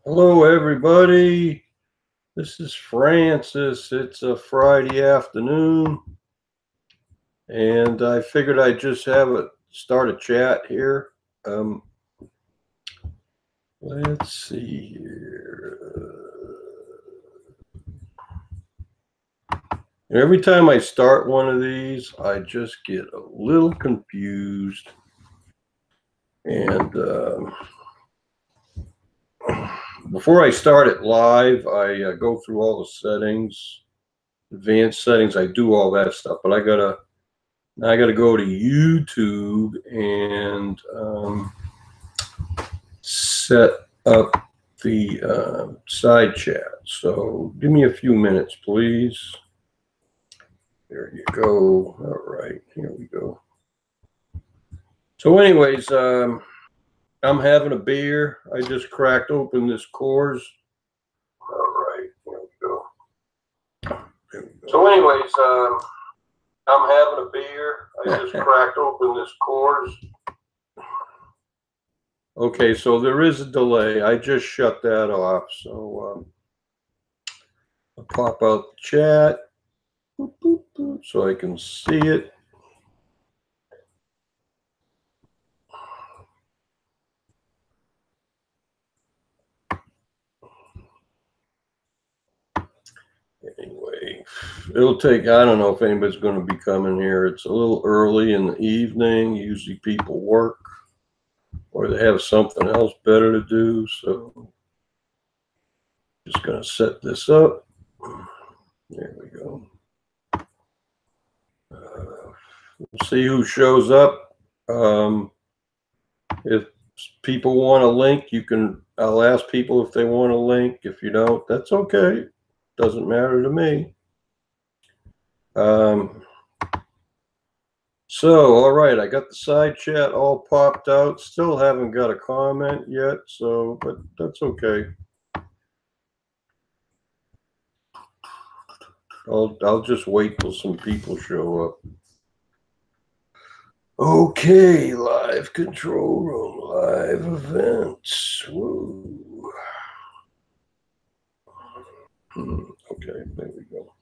Hello, everybody. This is Fran-Sez. It's a Friday afternoon, and I figured I'd just start a chat here. Um, let's see here. Every time I start one of these, I just get a little confused, and before I start it live, I go through all the settings, advanced settings. I do all that stuff, but I gotta go to YouTube and set up the side chat. So give me a few minutes, please. There you go. All right, here we go. So, anyways, I'm having a beer. I just cracked open this Coors. All right, here we go. There we go. So, anyways, I'm having a beer. I just cracked open this Coors. Okay, so there is a delay. I just shut that off. So I'll pop out the chat so I can see it. Anyway, it'll take, I don't know if anybody's going to be coming here. It's a little early in the evening. Usually people work or they have something else better to do. So just going to set this up. There we go. We'll see who shows up. If people want a link, I'll ask people if they want a link. If you don't, that's okay. Doesn't matter to me. So, all right, I got the side chat all popped out. Still haven't got a comment yet, so, but that's okay. I'll just wait till some people show up. Okay, live control room, live events. Woo. Okay, there we go.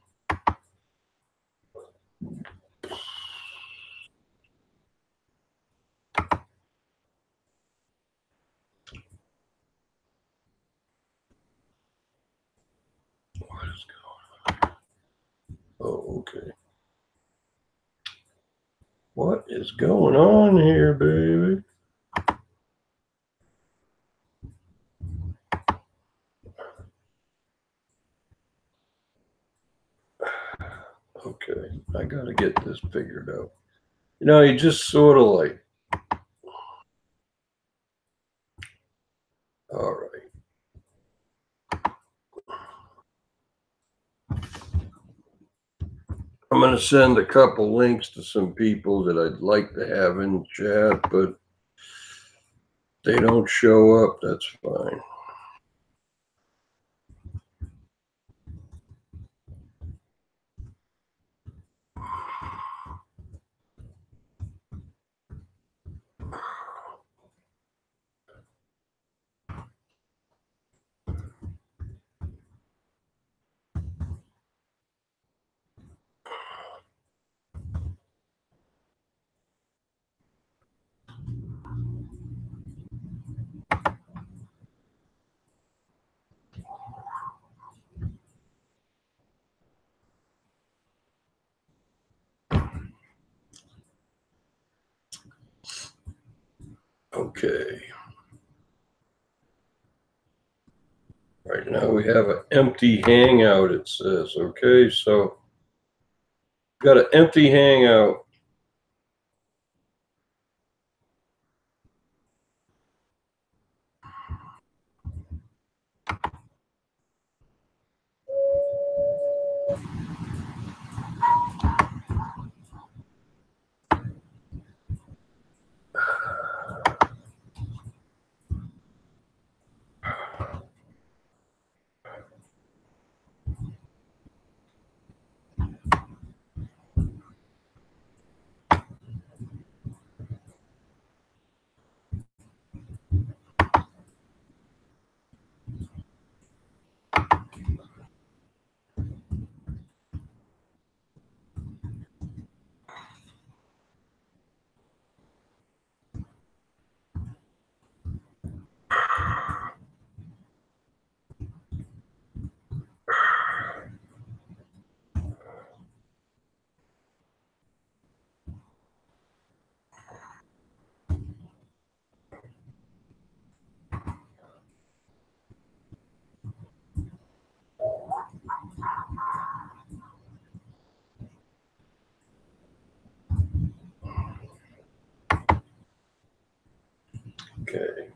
What is going on? Oh, okay. What is going on here, baby? Okay, I gotta get this figured out. You know, you just sort of like, all right. I'm going to send a couple links to some people that I'd like to have in the chat, but if they don't show up, that's fine. Okay. Right now we have an empty hangout, it says. Okay, so got an empty hangout. Okay.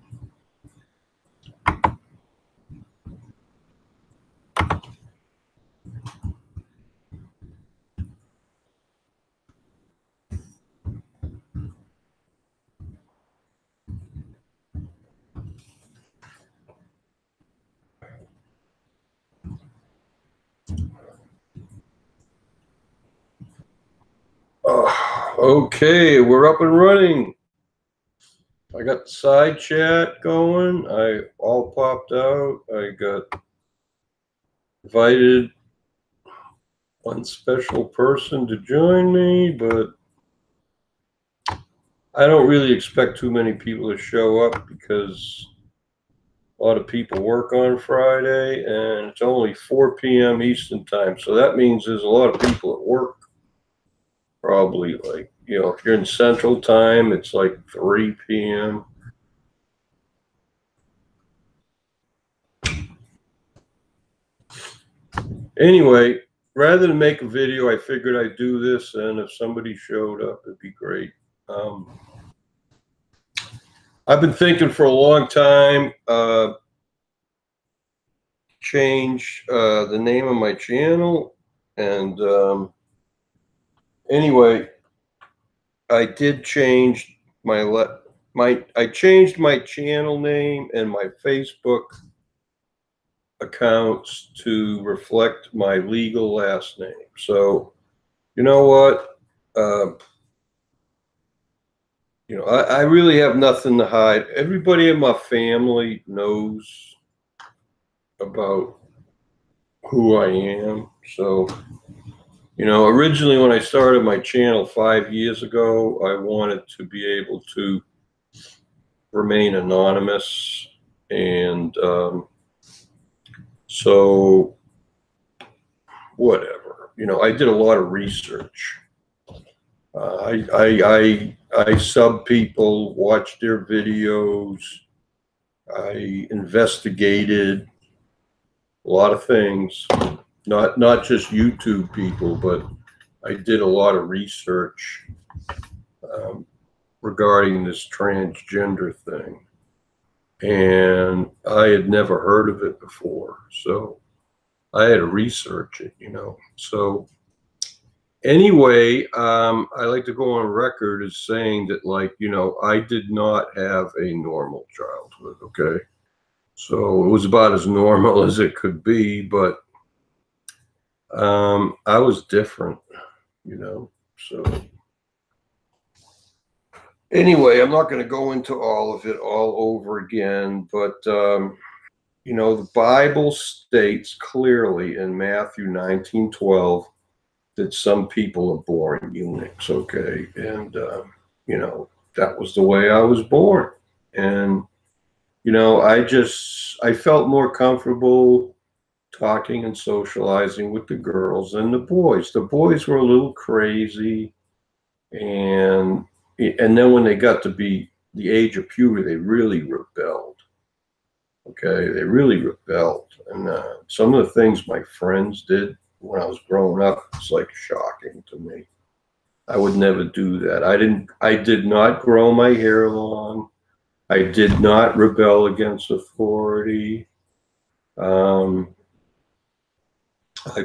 Okay, we're up and running. I got the side chat going. I all popped out. I got invited one special person to join me, but I don't really expect too many people to show up because a lot of people work on Friday and it's only 4 p.m. Eastern time. So that means there's a lot of people at work. Probably like, if you're in Central Time, it's like 3 p.m. Anyway, rather than make a video, I figured I'd do this, and if somebody showed up, it'd be great. I've been thinking for a long time, change the name of my channel, and anyway, I did change I changed my channel name and my Facebook accounts to reflect my legal last name. So, you know what? I really have nothing to hide. Everybody in my family knows about who I am. So, originally when I started my channel 5 years ago, I wanted to be able to remain anonymous. And so, whatever. I did a lot of research. I sub people, watched their videos. I investigated a lot of things, not just YouTube people, but I did a lot of research regarding this transgender thing, and I had never heard of it before, so I had to research it, So anyway, I like to go on record as saying that, I did not have a normal childhood, okay? So it was about as normal as it could be, but I was different, So anyway, I'm not going to go into all of it all over again, but the Bible states clearly in Matthew 19:12 that some people are born eunuchs, okay? And, that was the way I was born. And, I felt more comfortable talking and socializing with the girls than the boys. The boys were a little crazy. And then when they got to be the age of puberty, they really rebelled. Okay, they really rebelled. And some of the things my friends did when I was growing up, it's like shocking to me. I would never do that. I did not grow my hair long. I did not rebel against authority. I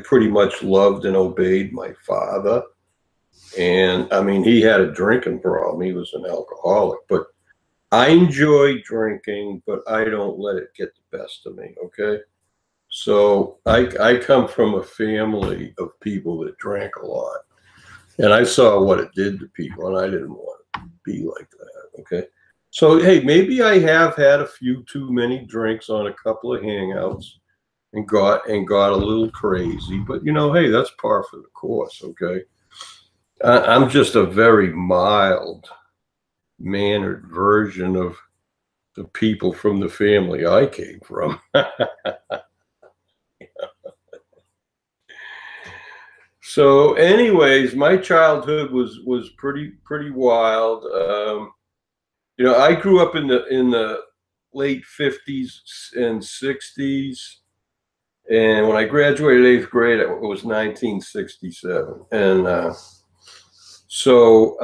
pretty much loved and obeyed my father. And I mean, he had a drinking problem. He was an alcoholic, but I enjoy drinking, but I don't let it get the best of me. Okay. So I come from a family of people that drank a lot, and I saw what it did to people, and I didn't want to be like that. Okay. So, hey, maybe I have had a few too many drinks on a couple of hangouts and got a little crazy, but hey, that's par for the course. Okay. I'm just a very mild mannered version of the people from the family I came from. So, anyways, my childhood was pretty wild. I grew up in the late 50s and 60s, and when I graduated 8th grade, it was 1967, and so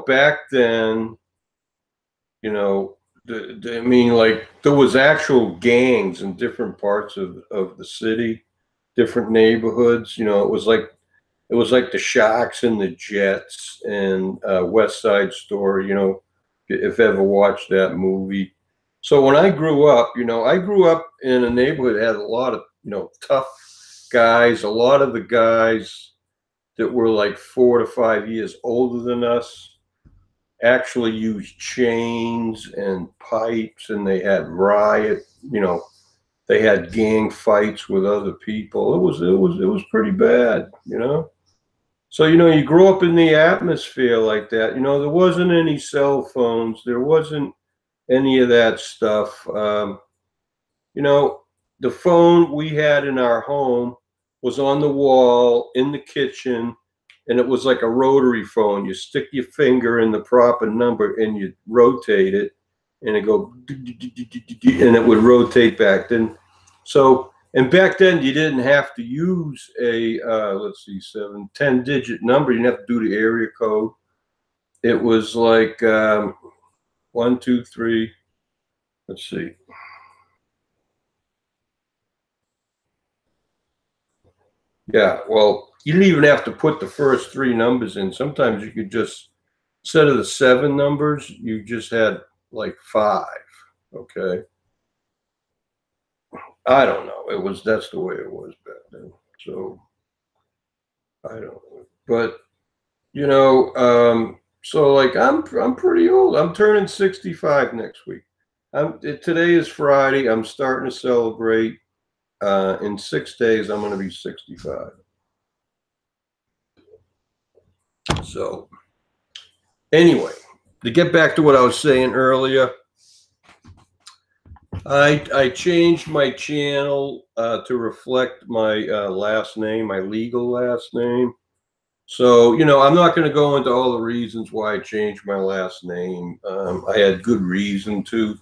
back then, I mean, like there was actual gangs in different parts of the city, different neighborhoods. It was like the Sharks and the Jets and West Side Story. If ever watched that movie. So when I grew up, I grew up in a neighborhood that had a lot of tough guys. A lot of the guys that were like 4 to 5 years older than us actually used chains and pipes, and they had they had gang fights with other people. It was pretty bad. So you grow up in the atmosphere like that. There wasn't any cell phones, there wasn't any of that stuff. You know, the phone we had in our home was on the wall in the kitchen, and it was like a rotary phone. You stick your finger in the proper number and you rotate it, and it go, and it would rotate back. And back then you didn't have to use a let's see, 10-digit number. You didn't have to do the area code. It was like 1, 2, 3. Let's see. Yeah, well, you didn't even have to put the first 3 numbers in. Sometimes you could just, instead of the 7 numbers, you just had like 5. Okay. I don't know. That's the way it was back then. So I don't know. But so like I'm pretty old. I'm turning 65 next week. Today is Friday. I'm starting to celebrate. In 6 days, I'm going to be 65. So, anyway, to get back to what I was saying earlier, I changed my channel to reflect my last name, my legal last name. So, I'm not going to go into all the reasons why I changed my last name. I had good reason to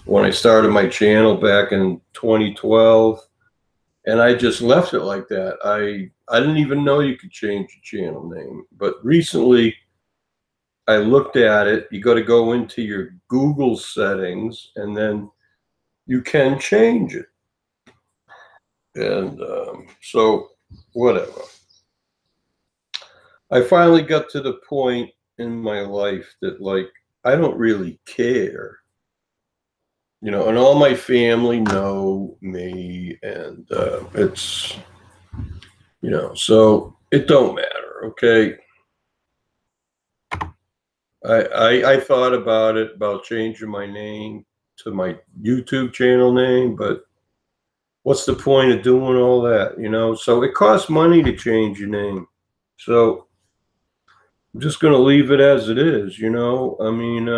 when I started my channel back in 2012. And I just left it like that. I didn't even know you could change your channel name. But recently, I looked at it. You got to go into your Google settings, and then you can change it. And so, whatever. I finally got to the point in my life that, like, I don't really care. And all my family know me, and it's, so it don't matter, okay? I thought about changing my name to my YouTube channel name, but what's the point of doing all that, So it costs money to change your name. So I'm just going to leave it as it is, I mean,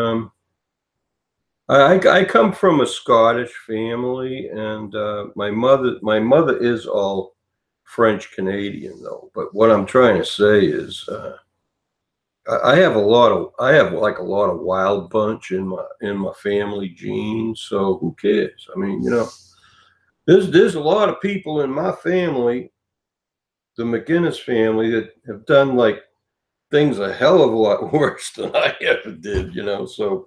I come from a Scottish family, and my mother is all French Canadian though. But what I'm trying to say is, I have like a lot of wild bunch in my family genes. So who cares? I mean, there's a lot of people in my family, the McGinnis family, that have done like things a hell of a lot worse than I ever did. So.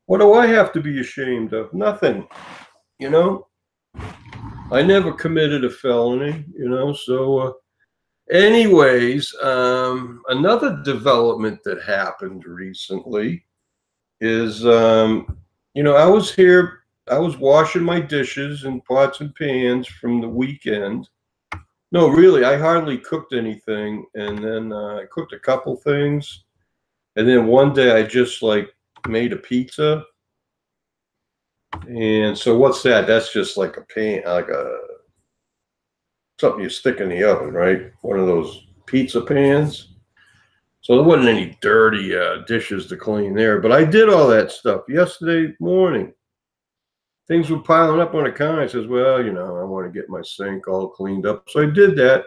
What do I have to be ashamed of? Nothing, I never committed a felony, so anyways, another development that happened recently is, I was washing my dishes and pots and pans from the weekend. No, really, I hardly cooked anything, and then I cooked a couple things, and then one day I just like made a pizza. And so what's that? That's just like a pan, like something you stick in the oven, right? One of those pizza pans. So there wasn't any dirty dishes to clean there. But I did all that stuff yesterday morning. Things were piling up on the counter. I says, well, I want to get my sink all cleaned up. So I did that.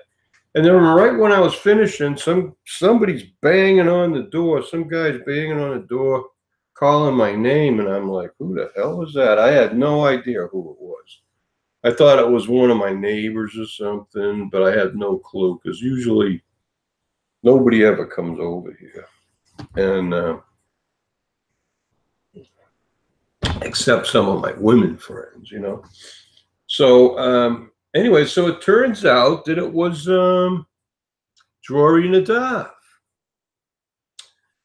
And then right when I was finishing, somebody's banging on the door. Some guy's banging on the door, calling my name, and I'm like, who the hell was that? I had no idea who it was. I thought it was one of my neighbors or something, but I had no clue, because usually nobody ever comes over here. And except some of my women friends, you know. So anyway, so it turns out that it was Drury Nadav.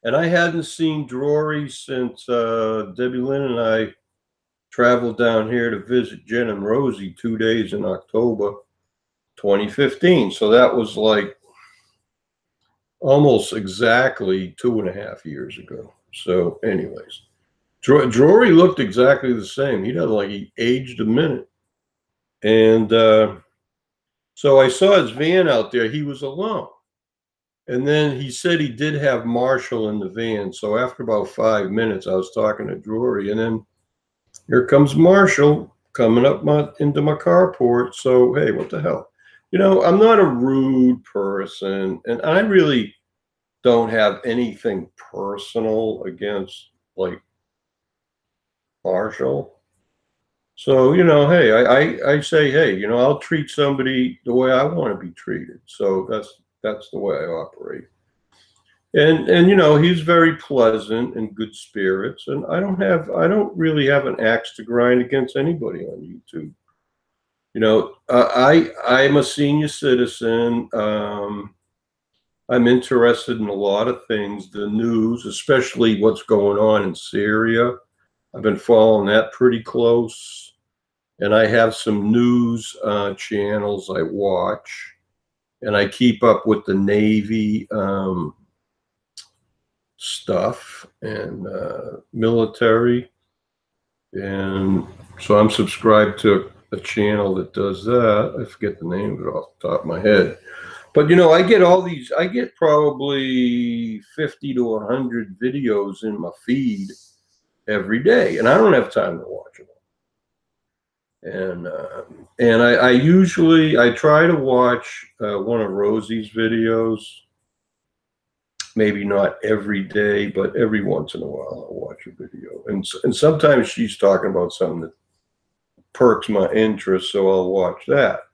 And I hadn't seen Drury since Debbie Lynn and I traveled down here to visit Jen and Rosie 2 days in October 2015. So that was like almost exactly 2.5 years ago. So anyways, Drury looked exactly the same. He doesn't like he aged a minute. And so I saw his van out there. He was alone. And then he said he did have Marshall in the van. So after about 5 minutes, I was talking to Drury, and then here comes Marshall coming up into my carport. So, hey, what the hell? You know, I'm not a rude person, and I really don't have anything personal against, like, Marshall. So, you know, hey, I say, hey, you know, I'll treat somebody the way I want to be treated. So that's the way I operate. And you know, he's very pleasant and good spirits, and I don't really have an axe to grind against anybody on YouTube. You know, I'm a senior citizen. I'm interested in a lot of things, the news, especially what's going on in Syria. I've been following that pretty close, and I have some news channels I watch, and I keep up with the Navy stuff and military, and so I'm subscribed to a channel that does that. I forget the name of it off the top of my head, but you know, I get probably 50 to 100 videos in my feed every day, and I don't have time to watch them. And I usually try to watch one of Rosie's videos. Maybe not every day, but every once in a while I'll watch a video. And sometimes she's talking about something that perks my interest, so I'll watch that.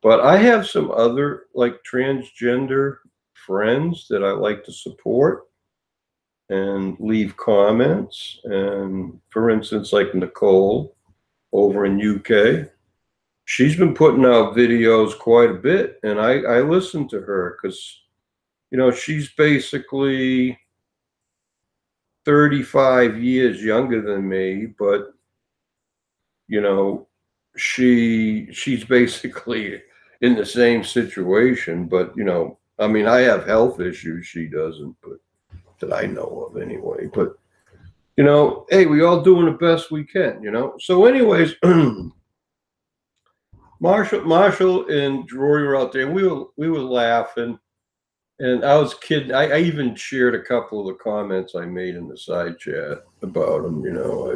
But I have some other, like, transgender friends that I like to support and leave comments. And for instance, like Nicole over in UK, she's been putting out videos quite a bit, and I listen to her because, you know, she's basically 35 years younger than me, but you know, she's basically in the same situation. But you know, I mean, I have health issues, she doesn't, but that I know of anyway. But you know, hey, we all doing the best we can, you know. So anyways, Marshall and Drury were out there, and we were laughing. And I was kidding. I even shared a couple of the comments I made in the side chat about him. You know,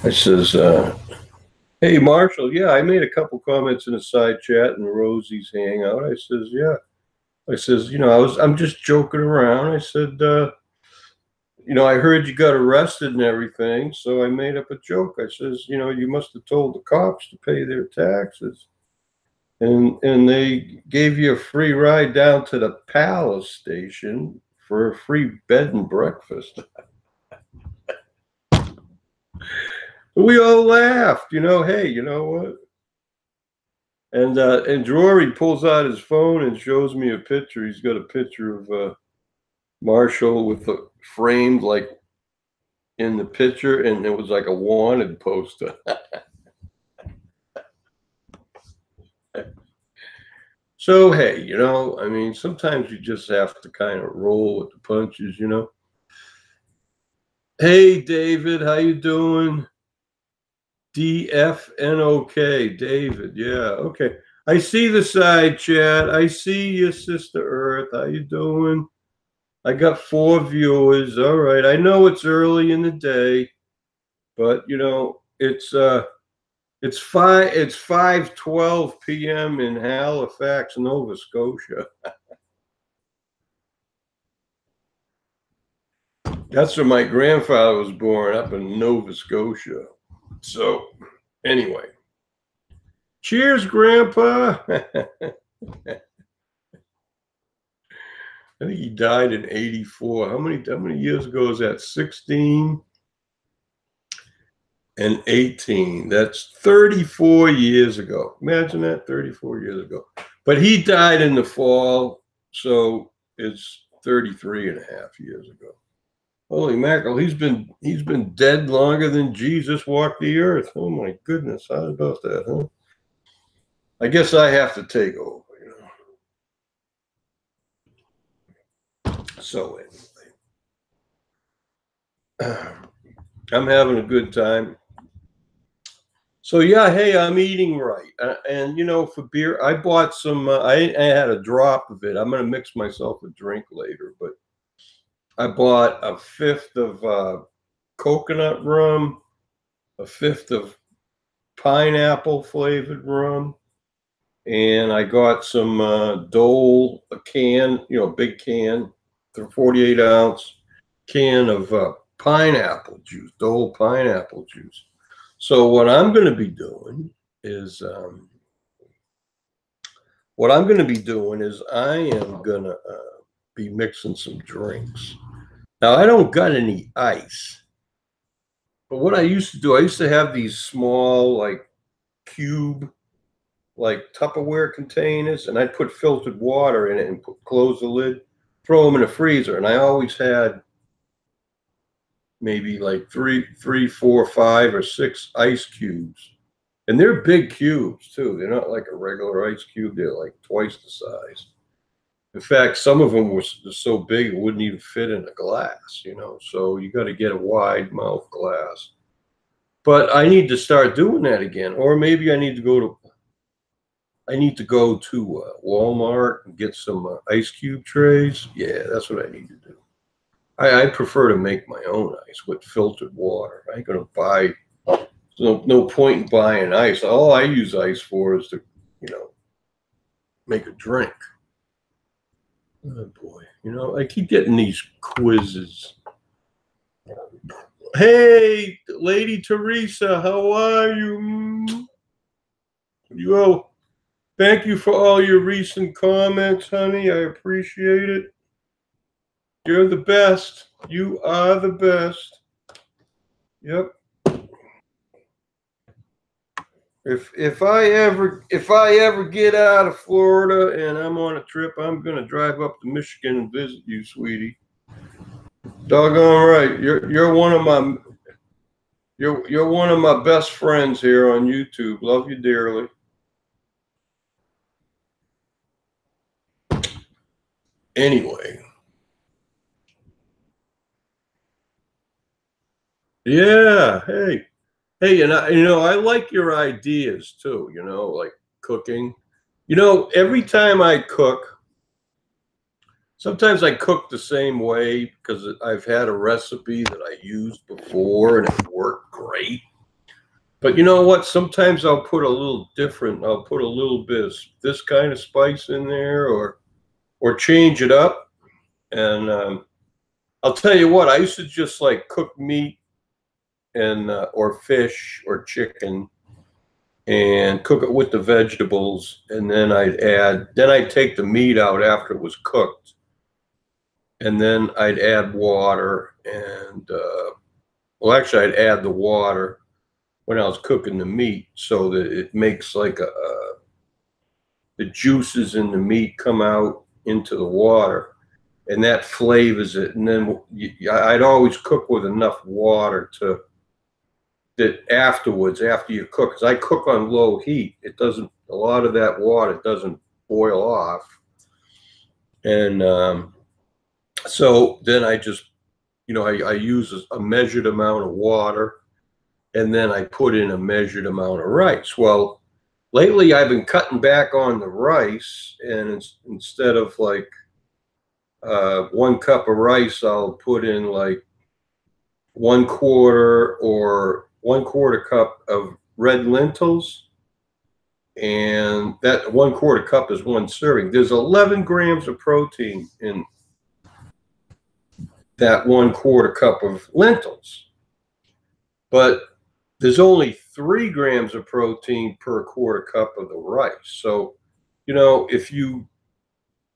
I says, hey, Marshall, yeah, I made a couple comments in the side chat in Rosie's Hangout. I says, yeah. I says, you know, I'm just joking around. I said, you know, I heard you got arrested and everything, so I made up a joke. I says, you know, you must have told the cops to pay their taxes. And they gave you a free ride down to the Palace station for a free bed and breakfast. We all laughed, you know, hey, you know what? And Drury pulls out his phone and shows me a picture. He's got a picture of Marshall with the framed, like, in the picture, and it was like a wanted poster. So, hey, you know, I mean, sometimes you just have to kind of roll with the punches, you know. Hey, David, how you doing? DFNOK, David. Yeah, okay. I see the side chat. I see you, Sister Earth. How you doing? I got 4 viewers. All right. I know it's early in the day, but you know, it's 5:12 p.m. in Halifax, Nova Scotia. That's where my grandfather was born, up in Nova Scotia. So anyway, cheers, Grandpa. I think he died in '84. How many years ago is that? 16. and 18. That's 34 years ago. Imagine that, 34 years ago. But he died in the fall, so it's 33 and a half years ago. Holy mackerel, he's been dead longer than Jesus walked the earth. Oh my goodness, how about that, huh? I guess I have to take over, So anyway, I'm having a good time. So yeah, hey, I'm eating right, and for beer, I bought some. I had a drop of it. I'm gonna mix myself a drink later, but I bought a fifth of coconut rum, a fifth of pineapple flavored rum, and I got some Dole, a can, big can, the 48 ounce can of pineapple juice, Dole pineapple juice. So what I'm going to be doing is I am going to be mixing some drinks. Now I don't got any ice, but what I used to do, I used to have these small like cube like Tupperware containers, and I'd put filtered water in it and close the lid, throw them in the freezer, and I always had maybe like three, four, five, or six ice cubes, and they're big cubes too. They're not like a regular ice cube; they're like twice the size. In fact, some of them were so big it wouldn't even fit in a glass, So you got to get a wide mouth glass. But I need to start doing that again, or maybe I need to go to Walmart and get some ice cube trays. Yeah, that's what I need to do. I prefer to make my own ice with filtered water. I ain't gonna buy. No point in buying ice. All I use ice for is to, make a drink. Oh boy, I keep getting these quizzes. Hey, Lady Teresa, how are you? Thank you for all your recent comments, honey. I appreciate it. You're the best. You are the best. Yep. If I ever get out of Florida and I'm on a trip, I'm gonna drive up to Michigan and visit you, sweetie. Doggone right. You're one of my best friends here on YouTube. Love you dearly. Anyway. Yeah, hey, and I like your ideas too, like cooking. Every time I cook, sometimes I cook the same way because I've had a recipe that I used before and it worked great. But you know what? Sometimes I'll put a little different. I'll put a little bit of this kind of spice in there, or change it up. And I'll tell you what, I used to just like cook meat and or fish or chicken and cook it with the vegetables, and then I'd take the meat out after it was cooked, and then I'd add water and well, actually I'd add the water when I was cooking the meat so that it makes like the juices in the meat come out into the water, and that flavors it. And then I'd always cook with enough water that afterwards, after you cook, because I cook on low heat, a lot of that water doesn't boil off. And so then I just, I use a measured amount of water, and then I put in a measured amount of rice. Well, lately I've been cutting back on the rice, and instead of like 1 cup of rice, I'll put in like 1/4 cup of red lentils, and that 1/4 cup is 1 serving. There's 11 grams of protein in that 1/4 cup of lentils, but there's only 3 grams of protein per 1/4 cup of the rice. So, if you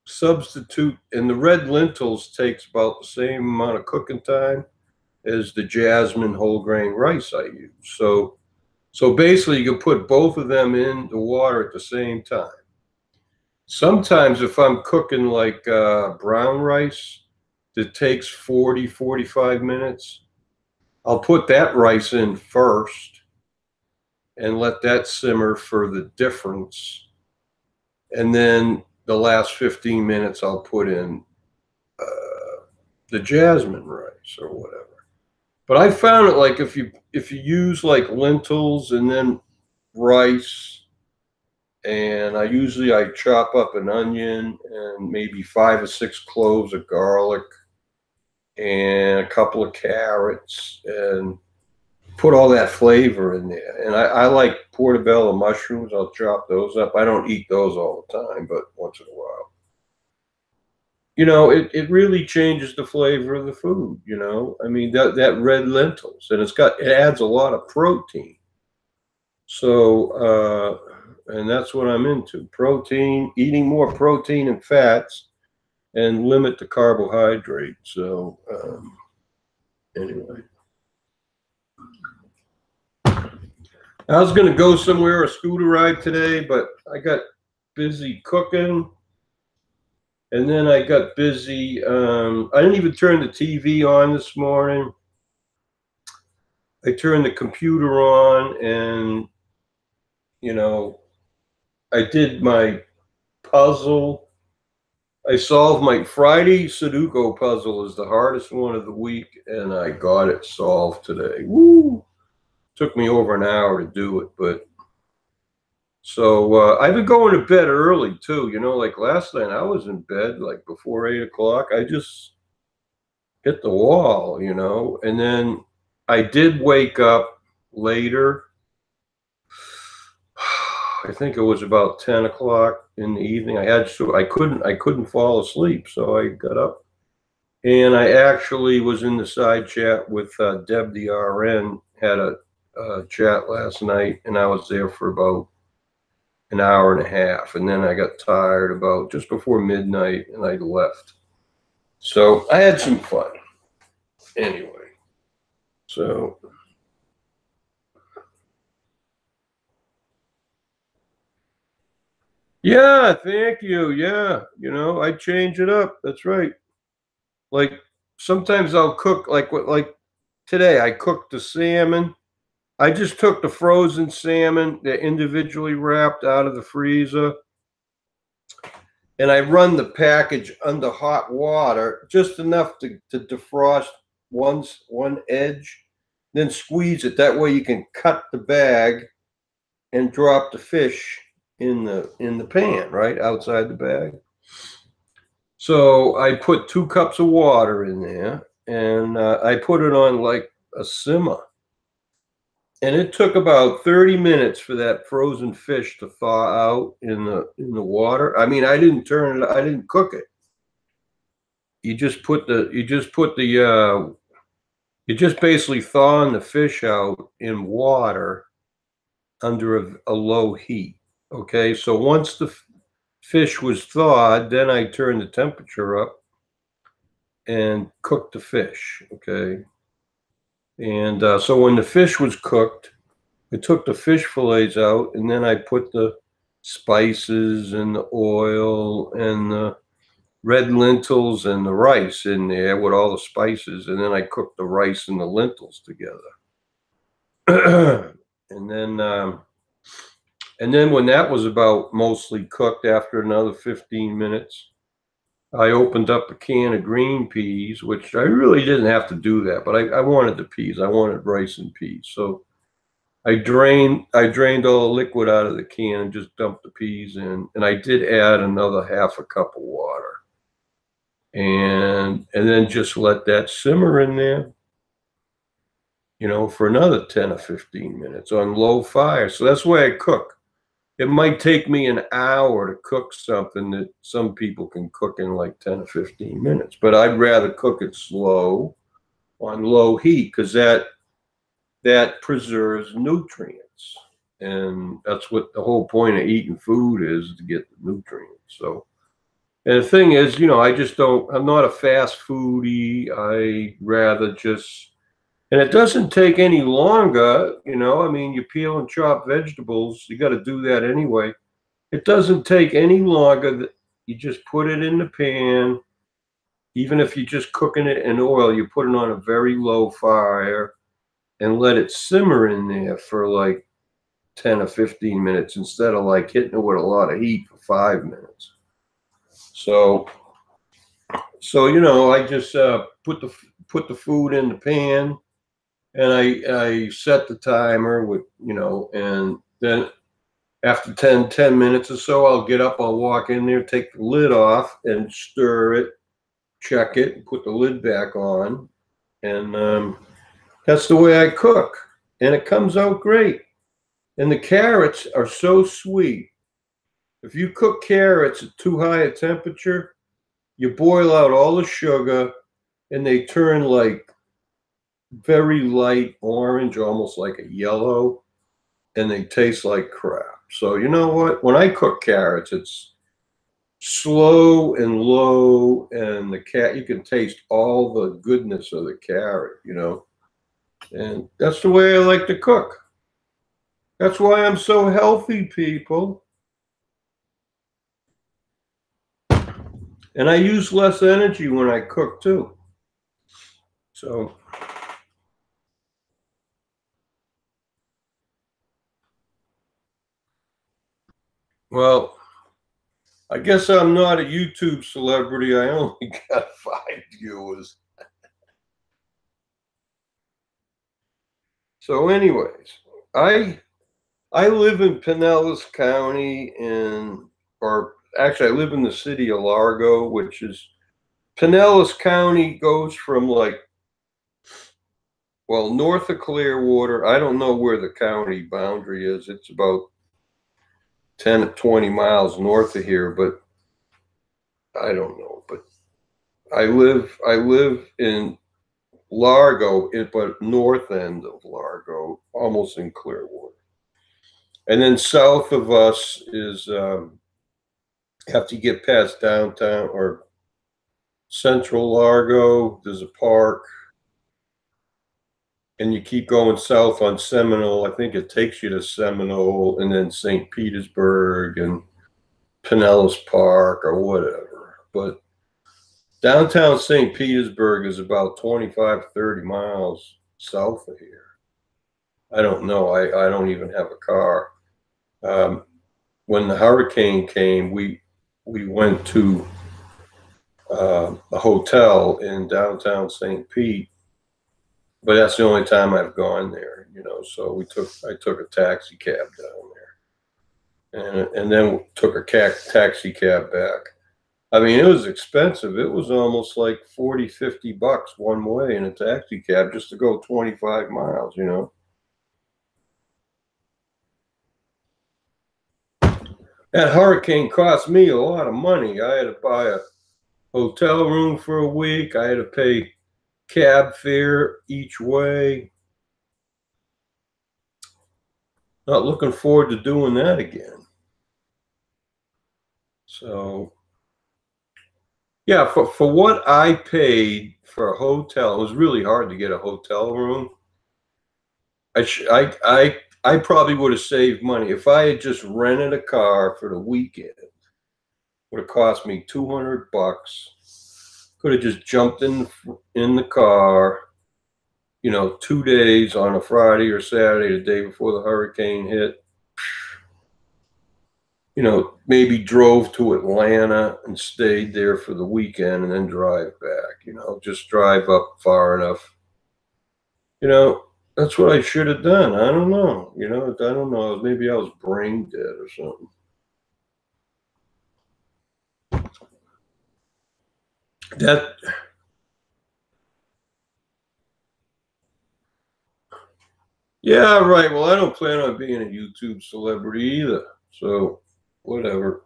substitute, and the red lentils takes about the same amount of cooking time, is the jasmine whole grain rice I use. So basically, you can put both of them in the water at the same time. Sometimes if I'm cooking like brown rice that takes 40, 45 minutes, I'll put that rice in first and let that simmer for the difference. And then the last 15 minutes, I'll put in the jasmine rice or whatever. But I found it like if you use like lentils and then rice, and I chop up an onion and maybe 5 or 6 cloves of garlic and a couple of carrots and put all that flavor in there. And I like portobello mushrooms. I'll chop those up. I don't eat those all the time, but once in a while. You know, it really changes the flavor of the food, you know. I mean, that red lentils, and it adds a lot of protein. So, and that's what I'm into. Protein, eating more protein and fats, and limit the carbohydrate. So, anyway. I was going to go somewhere, a scooter ride today, but I got busy cooking. And then I got busy. I didn't even turn the TV on this morning. I turned the computer on and, you know, I did my puzzle. I solved my Friday Sudoku puzzle is the hardest one of the week, and I got it solved today. Woo! Took me over an hour to do it, but so I've been going to bed early too. You know, like last night I was in bed like before 8 o'clock. I just hit the wall, you know, and then I did wake up later. I think it was about 10 o'clock in the evening. I couldn't fall asleep, so I got up, and I actually was in the side chat with Deb the RN. Had a chat last night, and I was there for about an hour and a half, and then I got tired about just before midnight, and I left. So I had some fun. Anyway, so. Yeah, thank you. Yeah, you know, I change it up. That's right. Like sometimes I'll cook like today I cooked the salmon. I just took the frozen salmon, they're individually wrapped out of the freezer, and I run the package under hot water, just enough to defrost one edge, then squeeze it. That way you can cut the bag and drop the fish in the pan, right outside the bag. So I put 2 cups of water in there, and I put it on like a simmer. And it took about 30 minutes for that frozen fish to thaw out in the water. I mean, I didn't cook it. You just basically thawing the fish out in water under a low heat. Okay, so once the fish was thawed, then I turned the temperature up and cooked the fish. Okay, and so when the fish was cooked, I took the fish fillets out, and then I put the spices and the oil and the red lentils and the rice in there with all the spices, and then I cooked the rice and the lentils together. And then when that was about mostly cooked, after another 15 minutes, I opened up a can of green peas, which I really didn't have to do that, but I wanted the peas. I wanted rice and peas. So I drained all the liquid out of the can and just dumped the peas in, and I did add another half a cup of water, and then just let that simmer in there, you know, for another 10 or 15 minutes on low fire. So that's the way I cook. It might take me an hour to cook something that some people can cook in like 10 or 15 minutes, but I'd rather cook it slow on low heat, because that preserves nutrients, and that's what the whole point of eating food is, to get the nutrients. So, and the thing is, you know, I'm not a fast foodie. I rather just And it doesn't take any longer, you know. I mean, you peel and chop vegetables, you got to do that anyway. It doesn't take any longer. You just put it in the pan. Even if you're just cooking it in oil, you put it on a very low fire and let it simmer in there for like 10 or 15 minutes instead of like hitting it with a lot of heat for 5 minutes. So you know, I just put the food in the pan, and I set the timer with, you know, and then after 10 minutes or so, I'll get up, I'll walk in there, take the lid off and stir it, check it, and put the lid back on. And that's the way I cook. And it comes out great. And the carrots are so sweet. If you cook carrots at too high a temperature, you boil out all the sugar and they turn like very light orange, almost like a yellow, and they taste like crap. So you know what? When I cook carrots, it's slow and low, and you can taste all the goodness of the carrot, you know. And that's the way I like to cook. That's why I'm so healthy, people. And I use less energy when I cook too. So, well, I guess I'm not a YouTube celebrity. I only got 5 viewers. So, anyways, I I live in Pinellas County, or actually, I live in the city of Largo, which is Pinellas County goes from like, well, north of Clearwater. I don't know where the county boundary is. It's about 10 to 20 miles north of here, but I don't know. But I live in Largo, but north end of Largo, almost in Clearwater. And then south of us is have to get past downtown or central Largo. There's a park, and you keep going south on Seminole. I think it takes you to Seminole and then St. Petersburg and Pinellas Park or whatever. But downtown St. Petersburg is about 25, 30 miles south of here. I don't know. I don't even have a car. When the hurricane came, we went to a hotel in downtown St. Pete, but that's the only time I've gone there, you know. So I took a taxi cab down there, and then took a taxi cab back. I mean, it was expensive. It was almost like 40, 50 bucks one way in a taxi cab just to go 25 miles, you know. That hurricane cost me a lot of money. I had to buy a hotel room for a week. I had to pay cab fare each way. Not looking forward to doing that again. So, yeah, for what I paid for a hotel, it was really hard to get a hotel room. I probably would have saved money if I had just rented a car for the weekend. Would have cost me 200 bucks. Could have just jumped in the car, you know, 2 days on a Friday or Saturday, the day before the hurricane hit. You know, maybe drove to Atlanta and stayed there for the weekend and then drive back, you know, just drive up far enough. You know, that's what I should have done. I don't know. You know, I don't know. Maybe I was brain dead or something. Yeah, right. Well, I don't plan on being a YouTube celebrity either. So, whatever.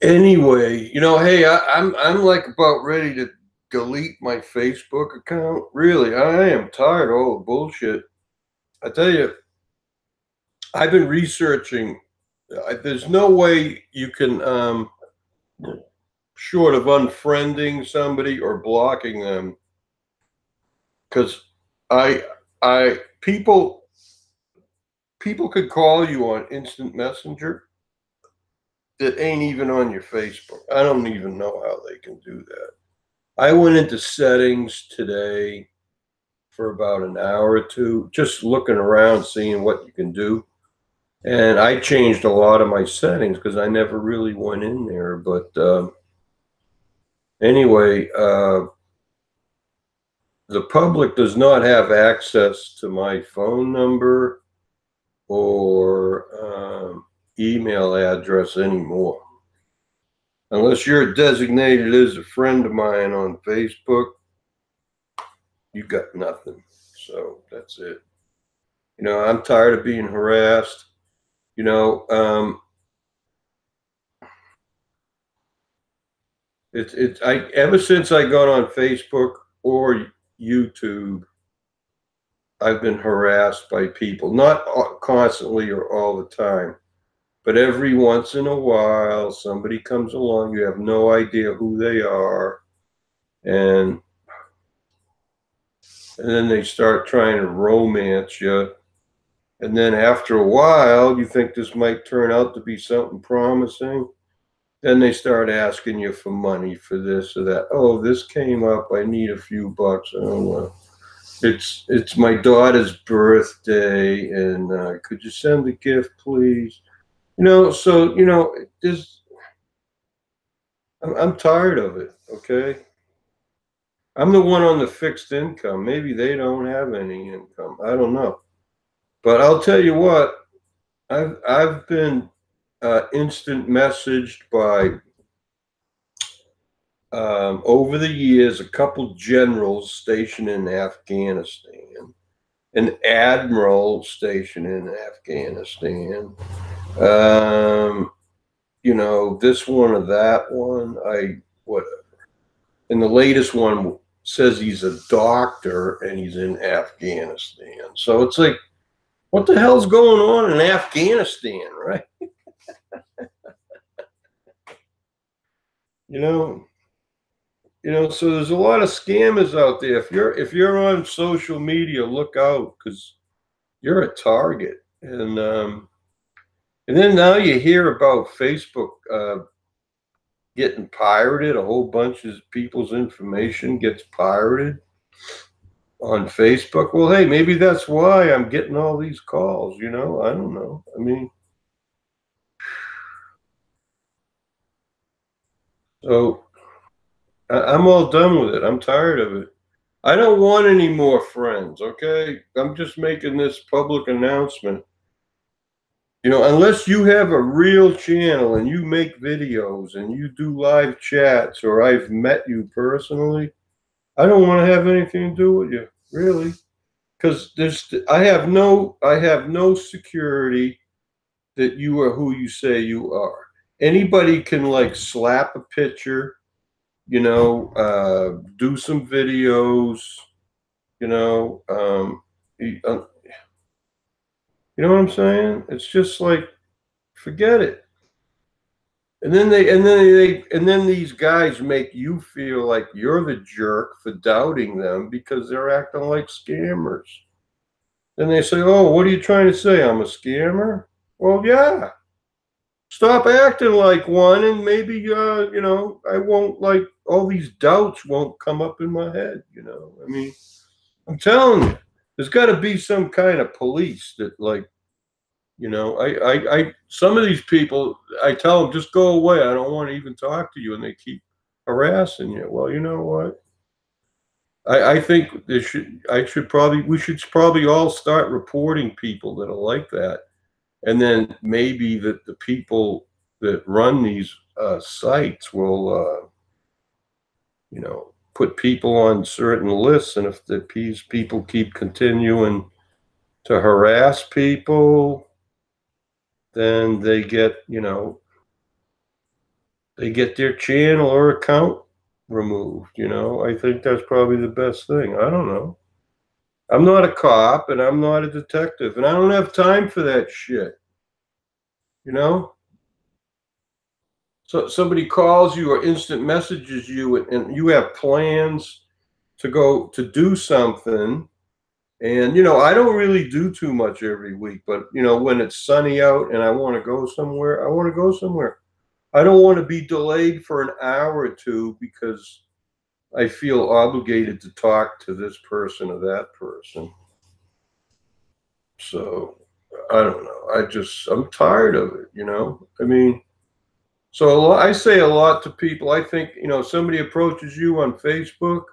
Anyway, you know, hey, I'm like about ready to delete my Facebook account. Really, I am tired of all the bullshit. I tell you, I've been researching there's no way you can, short of unfriending somebody or blocking them, because people could call you on instant messenger that ain't even on your Facebook. I don't even know how they can do that. I went into settings today for about an hour or two, just looking around, seeing what you can do. And I changed a lot of my settings because I never really went in there. But anyway, the public does not have access to my phone number or email address anymore. Unless you're designated as a friend of mine on Facebook, you got nothing. So that's it. I'm tired of being harassed. Ever since I got on Facebook or YouTube, I've been harassed by people, not constantly or all the time, but every once in a while, somebody comes along, you have no idea who they are, and then they start trying to romance you. And then after a while, you think this might turn out to be something promising. Then they start asking you for money for this or that. Oh, this came up. I need a few bucks. Oh, it's my daughter's birthday, and could you send a gift, please? So this. I'm tired of it. Okay, I'm the one on the fixed income. Maybe they don't have any income. I don't know, but I'll tell you what. I've been instant messaged by over the years a couple generals stationed in Afghanistan, an admiral stationed in Afghanistan. This one or that one. Whatever. And the latest one says he's a doctor and he's in Afghanistan. So it's like, what the hell's going on in Afghanistan, right? So there's a lot of scammers out there. If you're on social media, look out, because you're a target. And then now you hear about Facebook getting pirated. A whole bunch of people's information gets pirated on Facebook. Well, hey, maybe that's why I'm getting all these calls. I don't know. I mean, so I'm all done with it. I'm tired of it. I don't want any more friends, okay? I'm just making this public announcement. Unless you have a real channel and you make videos and you do live chats or I've met you personally, I don't want to have anything to do with you, really. Because I have no security that you are who you say you are. Anybody can slap a picture, do some videos, you know, um, you know what I'm saying? It's just like, forget it. And then these guys make you feel like you're the jerk for doubting them because they're acting like scammers. Then they say, "Oh, what are you trying to say? I'm a scammer?" Well, yeah. Stop acting like one, and maybe I won't all these doubts won't come up in my head. I mean, I'm telling you, there's got to be some kind of police that some of these people, I tell them, just go away. I don't want to even talk to you, and they keep harassing you. Well, you know what? I think we should probably all start reporting people that are like that. And then maybe the people that run these sites will, put people on certain lists. And if these people keep continuing to harass people, then they get their channel or account removed. I think that's probably the best thing. I don't know. I'm not a cop and I'm not a detective, and I don't have time for that shit. you know? So somebody calls you or instant messages you, and you have plans to go to do something. And, I don't really do too much every week, but, when it's sunny out and I want to go somewhere, I want to go somewhere. I don't want to be delayed for an hour or two because I feel obligated to talk to this person or that person. So I don't know. I'm tired of it. I mean, so I say a lot to people. I think, somebody approaches you on Facebook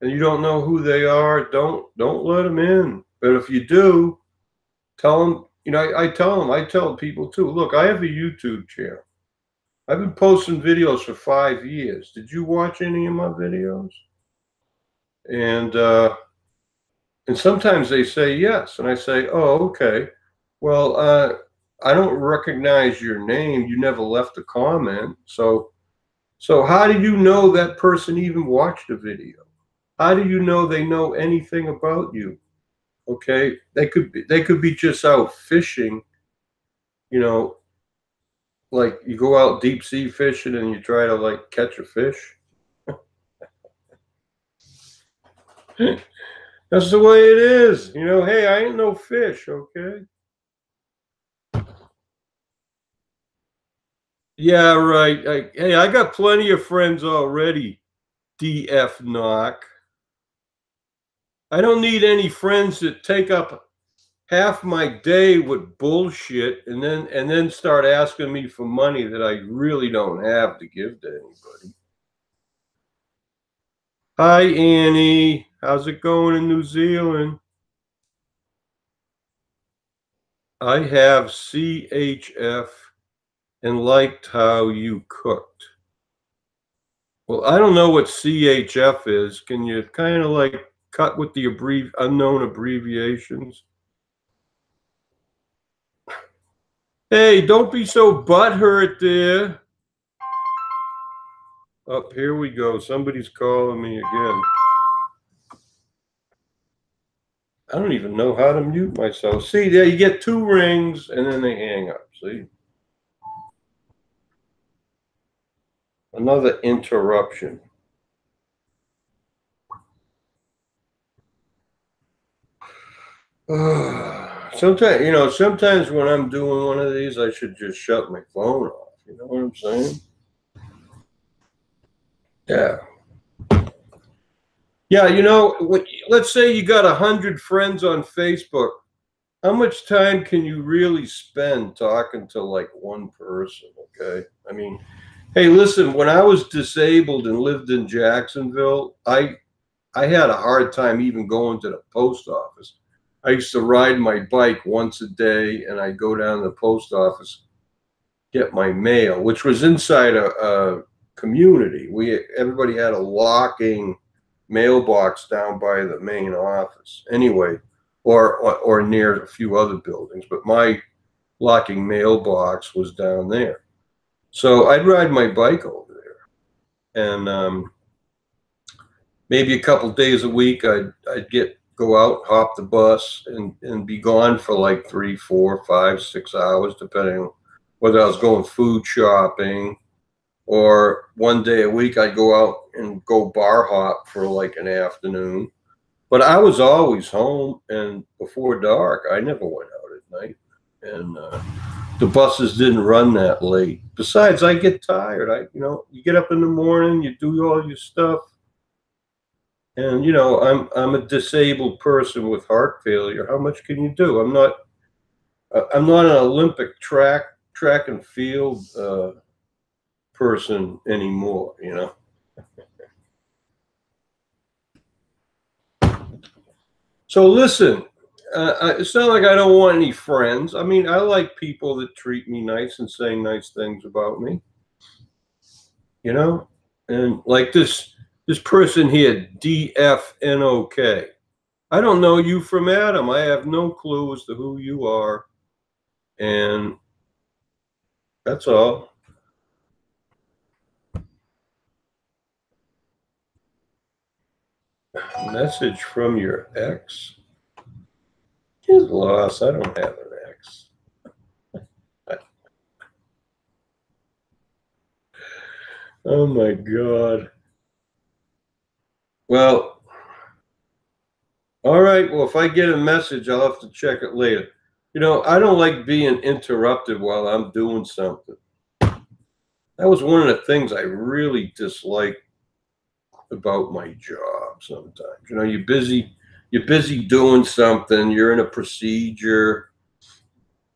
and you don't know who they are, don't let them in. But if you do, tell them, I tell people too, look, I have a YouTube channel. I've been posting videos for 5 years. Did you watch any of my videos? And sometimes they say yes, and I say, oh, okay. Well, I don't recognize your name. You never left a comment. So how do you know that person even watched a video? How do you know they know anything about you? Okay, they could be just out fishing, you know, like you go out deep sea fishing and you try to like catch a fish. That's the way it is. Hey, I ain't no fish, okay? Yeah, right. Hey, I got plenty of friends already. DF knock. I don't need any friends that take up half my day with bullshit and then start asking me for money that I really don't have to give to anybody. Hi Annie, how's it going in New Zealand? I have CHF and liked how you cooked. Well, I don't know what CHF is. Can you kind of like cut with the unknown abbreviations? Hey, don't be so butthurt there. Up here we go. Somebody's calling me again. I don't even know how to mute myself. See, there you get 2 rings and then they hang up. See? Another interruption. Sometimes when I'm doing one of these, I should just shut my phone off. You know what I'm saying? Yeah. Yeah, let's say you got 100 friends on Facebook. How much time can you really spend talking to like one person? Okay. I mean, hey, listen, when I was disabled and lived in Jacksonville, I had a hard time even going to the post office. I used to ride my bike once a day and I'd go down to the post office, get my mail, which was inside a community. Everybody had a locking mailbox down by the main office anyway, or near a few other buildings, but my locking mailbox was down there. So I'd ride my bike over there, and maybe a couple days a week I'd go out, hop the bus, and be gone for like 3, 4, 5, 6 hours, depending on whether I was going food shopping, or one day a week I'd go out and go bar hop for like an afternoon. But I was always home, and before dark, I never went out at night. And the buses didn't run that late. Besides, I get tired. You get up in the morning, you do all your stuff, and I'm a disabled person with heart failure. How much can you do? I'm not an Olympic track and field person anymore. So listen, it's not like I don't want any friends. I mean, I like people that treat me nice and say nice things about me. And like this person here, DFNOK. I don't know you from Adam. I have no clue as to who you are, and that's all. Message from your ex. Get lost. I don't have an ex. Oh my God. Well, all right. Well, if I get a message, I'll have to check it later. You know, I don't like being interrupted while I'm doing something. That was one of the things I really dislike about my job sometimes. You know, you're busy doing something, you're in a procedure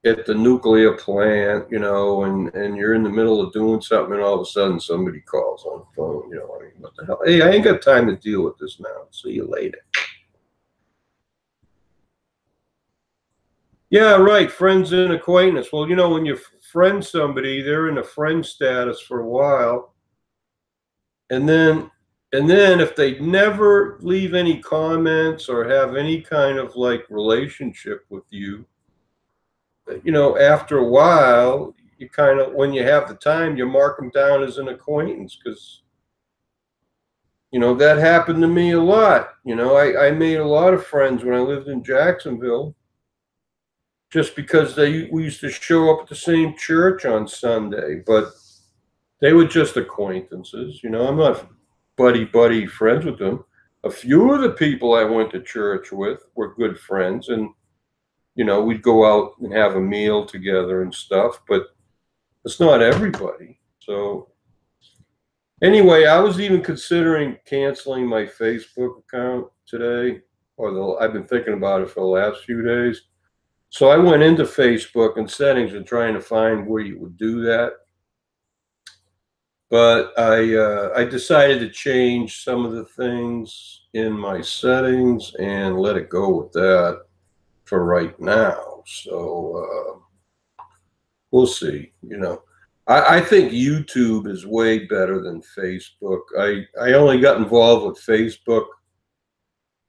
at the nuclear plant, you know, and you're in the middle of doing something and all of a sudden somebody calls on the phone, you know, I mean, what the hell? Hey, I ain't got time to deal with this now. See you later. Yeah, right. Friends and acquaintance. Well, you know, when you friend somebody, they're in a friend status for a while, and then if they never leave any comments or have any kind of like relationship with you, you know, after a while, you kind of, when you have the time, you mark them down as an acquaintance because, you know, that happened to me a lot. You know, I made a lot of friends when I lived in Jacksonville just because we used to show up at the same church on Sunday, but they were just acquaintances. You know, I'm not buddy friends with them. A few of the people I went to church with were good friends, and you know, we'd go out and have a meal together and stuff, but it's not everybody. So anyway, I was even considering canceling my Facebook account today, I've been thinking about it for the last few days. So I went into Facebook and settings and trying to find where you would do that. But I decided to change some of the things in my settings and let it go with that for right now. So we'll see. You know, I think YouTube is way better than Facebook. I only got involved with Facebook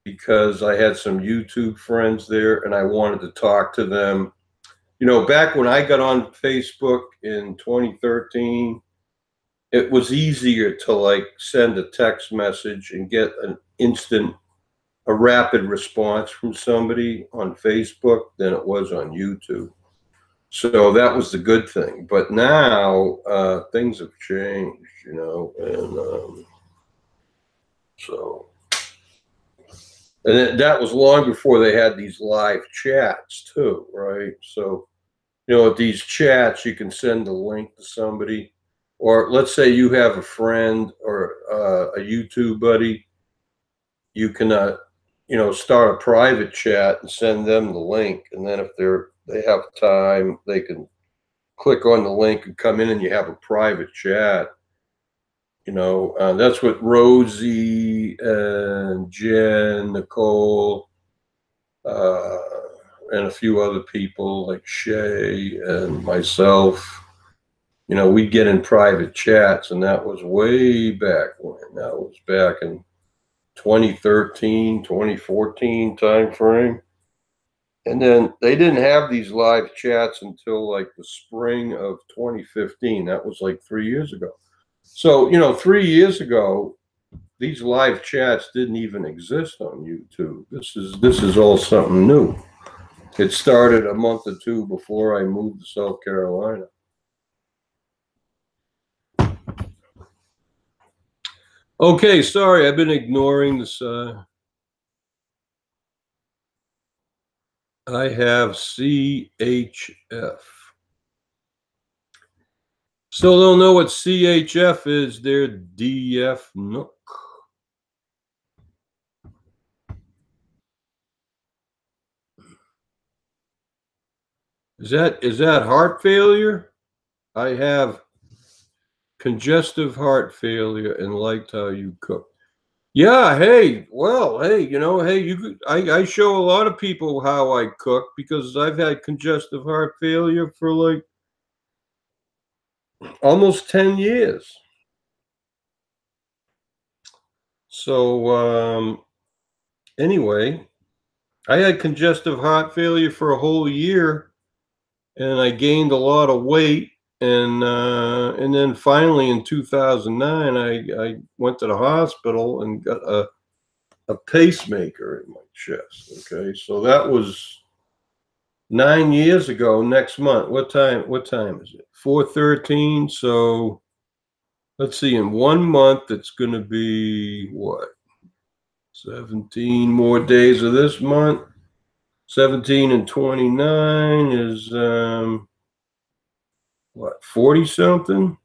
because I had some YouTube friends there and I wanted to talk to them. You know, back when I got on Facebook in 2013, it was easier to like send a text message and get a rapid response from somebody on Facebook than it was on YouTube. So that was the good thing. But now things have changed, you know, and so and that was long before they had these live chats too, right? So you know, with these chats, you can send a link to somebody, or let's say you have a friend or a YouTube buddy, you can, you know, start a private chat and send them the link, and then if they have time, they can click on the link and come in, and you have a private chat. You know, that's what Rosie and Jen, Nicole, uh, and a few other people like Shay and myself. You know, we'd get in private chats, and that was way back when. That was back in 2013, 2014 time frame. And then they didn't have these live chats until like the spring of 2015. That was like 3 years ago. So, you know, 3 years ago, these live chats didn't even exist on YouTube. This is all something new. It started a month or two before I moved to South Carolina. Okay, sorry, I've been ignoring this. I have CHF. Still don't know what CHF is. They're DF Nook. Is that heart failure? I have congestive heart failure and liked how you cook. Yeah, hey, well, hey, you know, hey, I show a lot of people how I cook because I've had congestive heart failure for like almost 10 years. So anyway, I had congestive heart failure for a whole year and I gained a lot of weight and then finally in 2009 I went to the hospital and got a pacemaker in my chest. Okay, so that was 9 years ago next month. What time is it? 4:13. So let's see, in 1 month, it's going to be what? 17 more days of this month. 17 and 29 is, what, 40 something?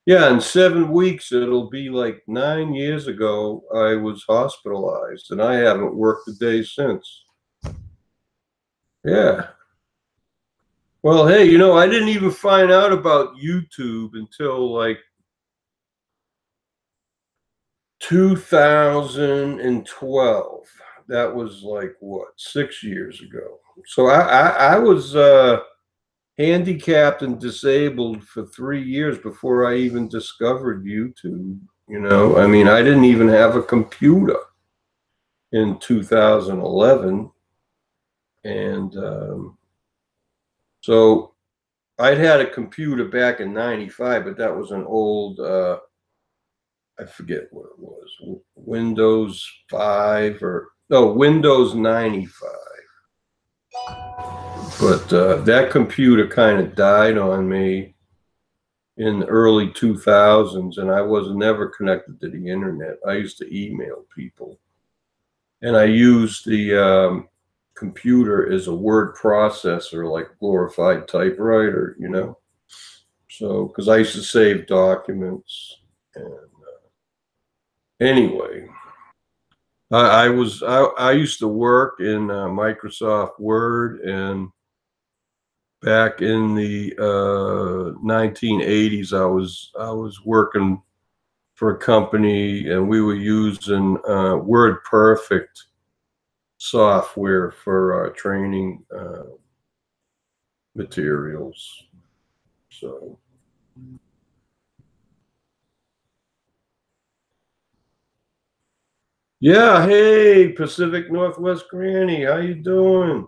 Yeah, in 7 weeks, it'll be like 9 years ago, I was hospitalized, and I haven't worked a day since. Yeah. Well, hey, I didn't even find out about YouTube until like 2012. That was like what, 6 years ago. So I was handicapped and disabled for 3 years before I even discovered YouTube. I mean, I didn't even have a computer in 2011. And so I'd had a computer back in 95, but that was an old, I forget what it was, Windows 5 or, no, Windows 95. But that computer kind of died on me in the early 2000s, and I was never connected to the internet. I used to email people, and I used the computer as a word processor, like glorified typewriter, So, because I used to save documents, and anyway, I used to work in Microsoft Word, and back in the 1980s, I was working for a company, and we were using WordPerfect software for training materials. So, yeah, hey, Pacific Northwest Granny, how you doing?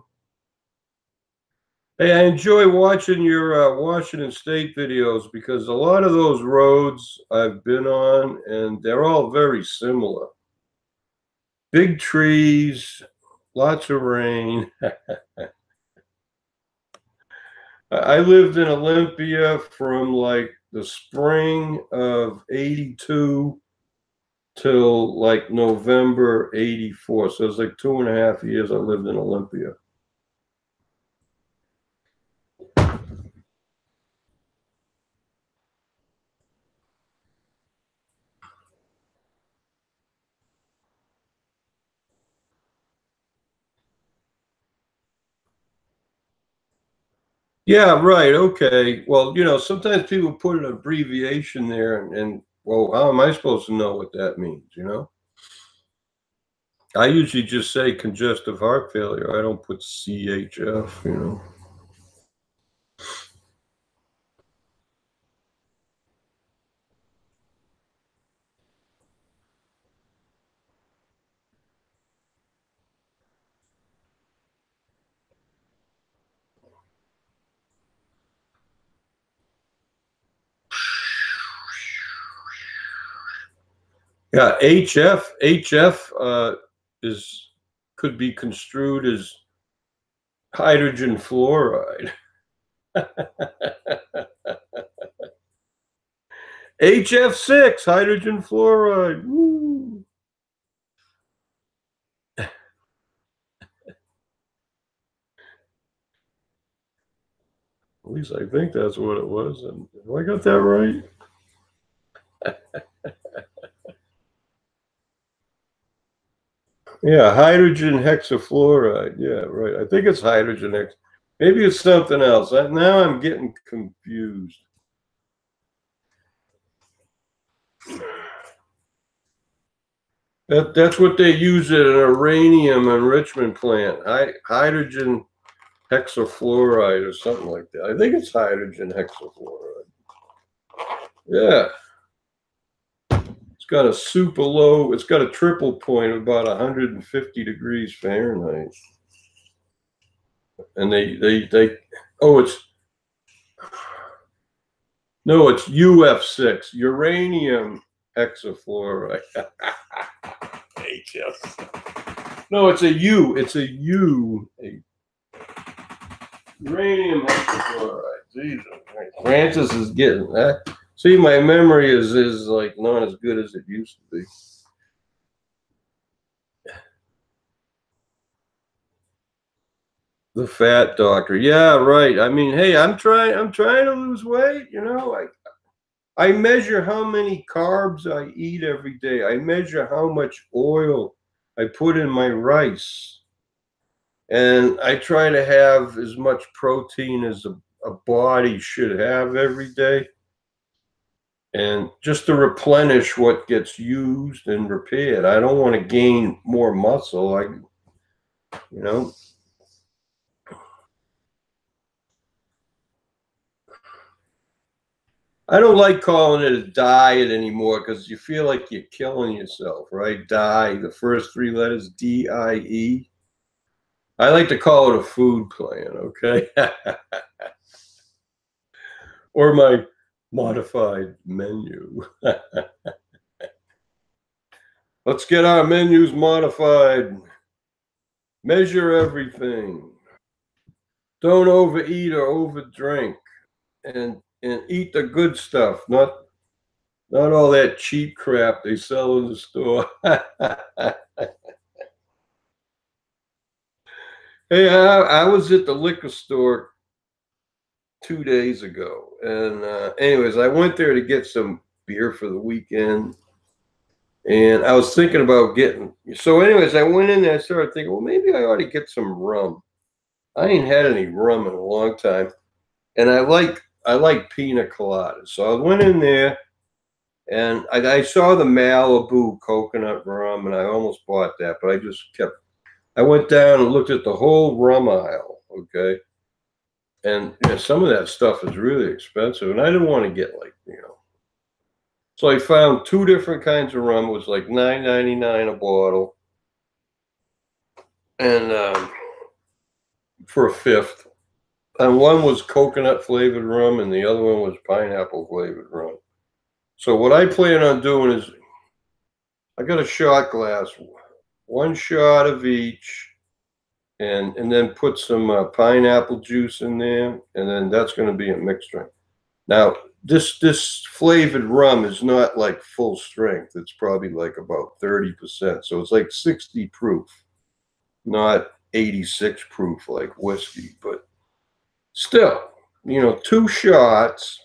Hey, I enjoy watching your Washington State videos because a lot of those roads I've been on, and they're all very similar. Big trees, lots of rain. I lived in Olympia from like the spring of '82 till like November '84. So it's like 2.5 years I lived in Olympia. Yeah, right. Okay. Well, sometimes people put an abbreviation there, and well, how am I supposed to know what that means? I usually just say congestive heart failure. I don't put CHF. Yeah, HF is could be construed as hydrogen fluoride. HF6, hydrogen fluoride. Woo. At least I think that's what it was. And have I got that right? Yeah, hydrogen hexafluoride. Yeah, right. I think it's hydrogen hex. Maybe it's something else. Now I'm getting confused. That's what they use at an uranium enrichment plant. Hydrogen hexafluoride or something like that. I think it's hydrogen hexafluoride. Yeah. It's got a super low, it's got a triple point of about 150 degrees Fahrenheit. And oh, it's UF6, uranium hexafluoride. HF. No, it's a U. It's a U. Uranium hexafluoride. Jesus, Fran-Sez is getting that. See, my memory is like not as good as it used to be. The fat doctor. Yeah, right. I mean, hey, I'm trying to lose weight, you know. I measure how many carbs I eat every day. I measure how much oil I put in my rice. And I try to have as much protein as a body should have every day. And just to replenish what gets used and repaired. I don't want to gain more muscle. You know, I don't like calling it a diet anymore because you feel like you're killing yourself, right? Die, the first three letters, DIE. I like to call it a food plan, okay? Or my modified menu. Let's get our menus modified. Measure everything. Don't overeat or overdrink. And eat the good stuff, not all that cheap crap they sell in the store. Hey, I was at the liquor store 2 days ago, and anyways, I went there to get some beer for the weekend, and I was thinking about getting. So, anyways, I went in there. I started thinking, well, maybe I ought to get some rum. I ain't had any rum in a long time, and I like pina coladas. So I went in there, and I saw the Malibu coconut rum, and I almost bought that, but I just kept. I went down and looked at the whole rum aisle. Okay. And some of that stuff is really expensive, and I didn't want to get like. So I found two different kinds of rum. It was like $9.99 a bottle, and for a fifth. And one was coconut flavored rum, and the other one was pineapple flavored rum. So what I plan on doing is I got a shot glass, one shot of each, and then put some pineapple juice in there, and then that's going to be a mixed drink. Now, this flavored rum is not like full strength. It's probably like about 30%. So it's like 60 proof, not 86 proof like whiskey. But still, two shots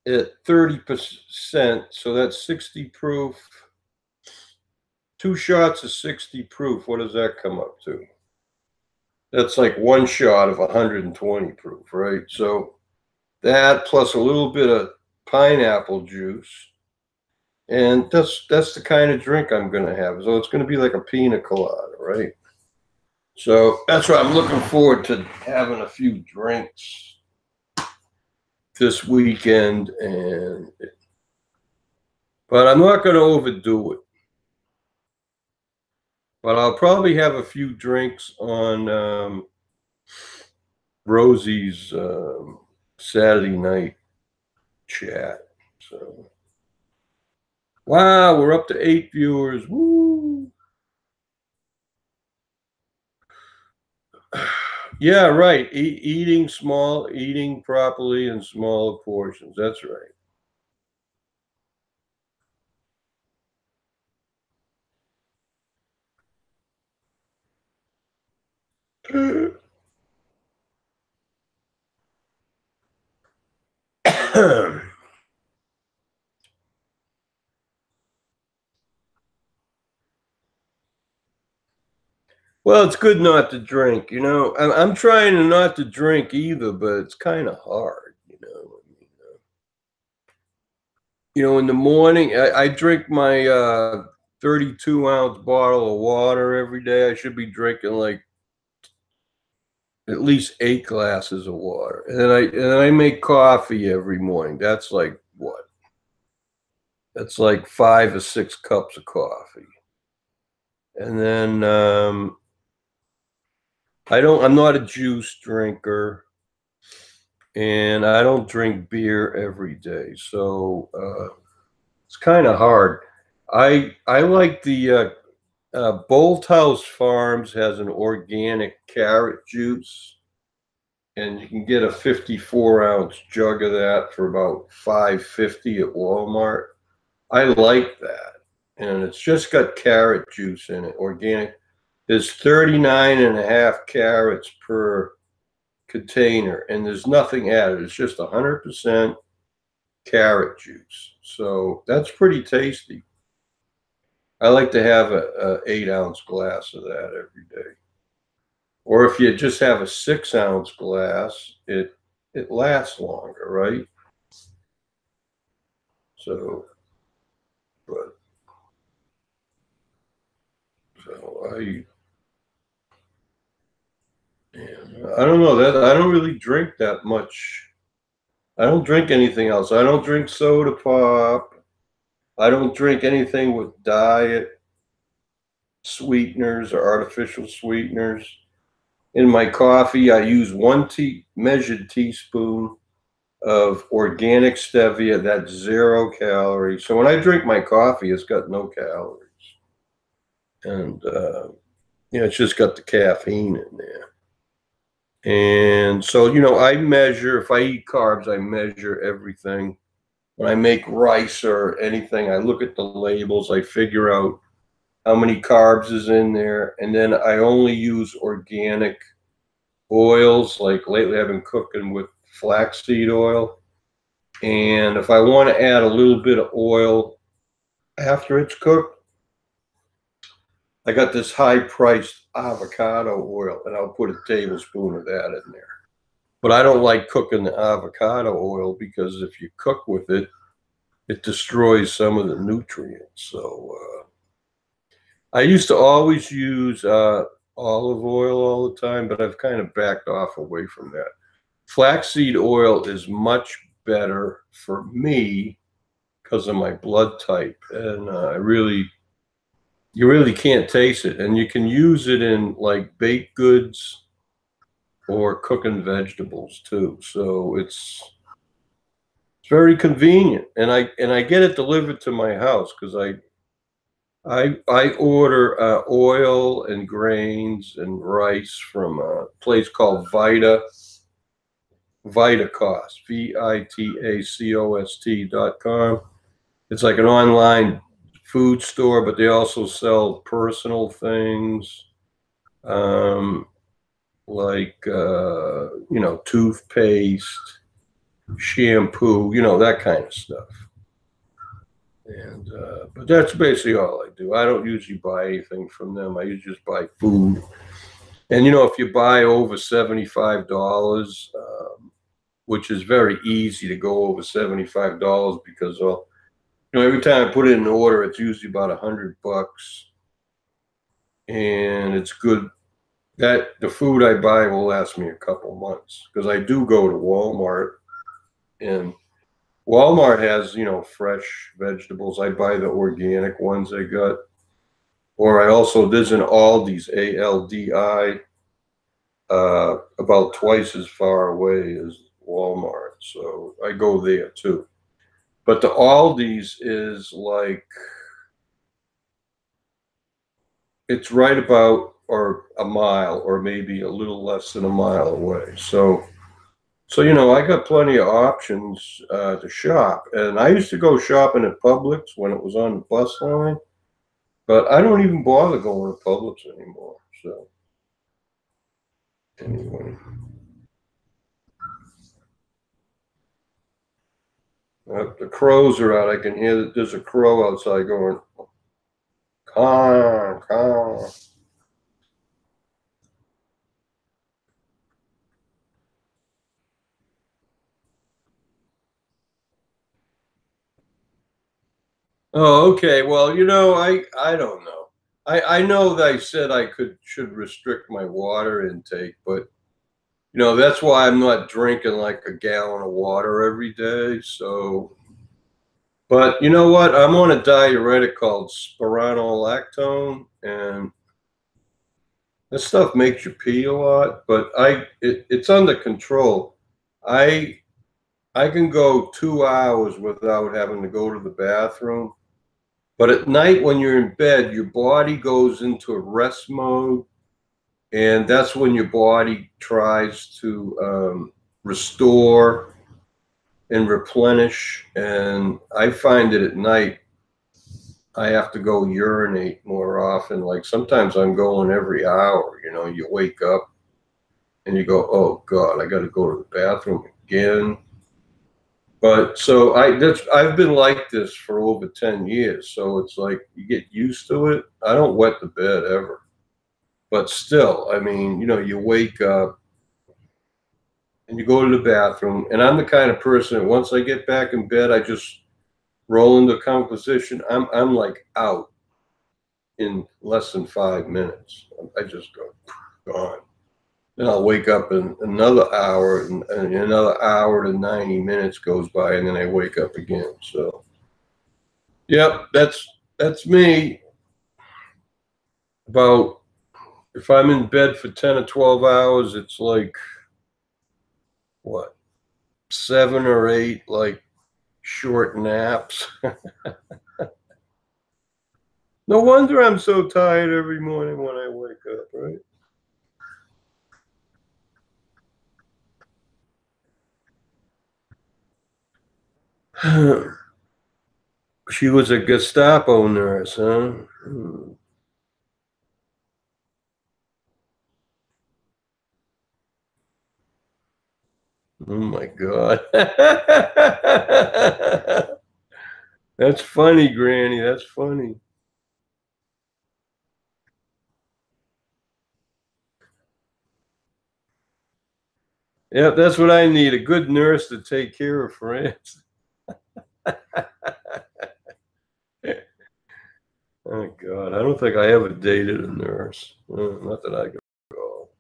at 30%. So that's 60 proof. Two shots of 60 proof. What does that come up to? That's like one shot of 120 proof, right? So that plus a little bit of pineapple juice, and that's the kind of drink I'm going to have. So it's going to be like a pina colada, right? So that's why I'm looking forward to having a few drinks this weekend, but I'm not going to overdo it. But I'll probably have a few drinks on Rosie's Saturday night chat. So, wow, we're up to 8 viewers. Woo! Yeah, right. Eating properly in smaller portions. That's right. Well, it's good not to drink. I'm trying to not to drink either, but it's kind of hard. In the morning, I drink my 32-ounce bottle of water every day. I should be drinking like at least 8 glasses of water, and then I make coffee every morning. That's like what? That's like 5 or 6 cups of coffee, and then I'm not a juice drinker, and I don't drink beer every day, so it's kind of hard. I like the Bolt House Farms has an organic carrot juice, and you can get a 54-ounce jug of that for about $5.50 at Walmart. I like that, and it's just got carrot juice in it, organic. There's 39.5 carrots per container, and there's nothing added. It's just 100% carrot juice. So that's pretty tasty. I like to have a 8-ounce glass of that every day. Or if you just have a 6-ounce glass, it lasts longer, right? So, but so I don't know that I don't really drink that much. I don't drink anything else. I don't drink soda pop. I don't drink anything with diet sweeteners or artificial sweeteners. In my coffee, I use one measured teaspoon of organic stevia. That's 0 calories. So when I drink my coffee, it's got no calories, and it's just got the caffeine in there. And so I measure. If I eat carbs, I measure everything. When I make rice or anything, I look at the labels. I figure out how many carbs is in there, and then I only use organic oils. Like lately, I've been cooking with flaxseed oil. And if I want to add a little bit of oil after it's cooked, I got this high-priced avocado oil, and I'll put a tablespoon of that in there. But I don't like cooking the avocado oil because if you cook with it, it destroys some of the nutrients. So I used to always use olive oil all the time, but I've kind of backed off away from that. Flaxseed oil is much better for me because of my blood type, and you really can't taste it, and you can use it in like baked goods or cooking vegetables too. So it's very convenient, and I get it delivered to my house because I order oil and grains and rice from a place called Vitacost, VITACOST.com. It's like an online food store, but they also sell personal things, like toothpaste, shampoo, that kind of stuff. And but that's basically all I do. I don't usually buy anything from them. I usually just buy food. And if you buy over $75, which is very easy to go over $75 because every time I put in an order, it's usually about $100, and it's good. That the food I buy will last me a couple months because I do go to Walmart, and Walmart has fresh vegetables. I buy the organic ones they got, or there's an Aldi's, ALDI, about twice as far away as Walmart, so I go there too. But the Aldi's is like, it's right about or a mile or maybe a little less than a mile away. So I got plenty of options to shop. And I used to go shopping at Publix when it was on the bus line, but I don't even bother going to Publix anymore. So anyway. The crows are out. I can hear that there's a crow outside going, caw, caw. Oh, okay. Well, I don't know. I know that I said I should restrict my water intake, but that's why I'm not drinking like a gallon of water every day. So, but you know what? I'm on a diuretic called spironolactone, and this stuff makes you pee a lot, but it's under control. I I can go 2 hours without having to go to the bathroom. But at night when you're in bed, your body goes into a rest mode, And that's when your body tries to restore and replenish. And I find that at night, I have to go urinate more often. Like sometimes I'm going every hour. You know, you wake up and you go, oh God, I got to go to the bathroom again. But so I've been like this for over 10 years. So it's like you get used to it. I don't wet the bed ever. But still, I mean, you know, you wake up and you go to the bathroom. And I'm the kind of person that once I get back in bed, I just roll into a comfortable position. I'm like out in less than 5 minutes. I just go gone. Then I'll wake up in another hour, and another hour to 90 minutes goes by, and then I wake up again. So, yep, that's me. About if I'm in bed for 10 or 12 hours, it's like what, 7 or 8 like short naps. No wonder I'm so tired every morning when I wake up, right? She was a Gestapo nurse, huh? Oh my God. That's funny, Granny. That's funny. Yeah, that's what I need, a good nurse to take care of France. Oh God, I don't think I ever dated a nurse. Not that I could recall.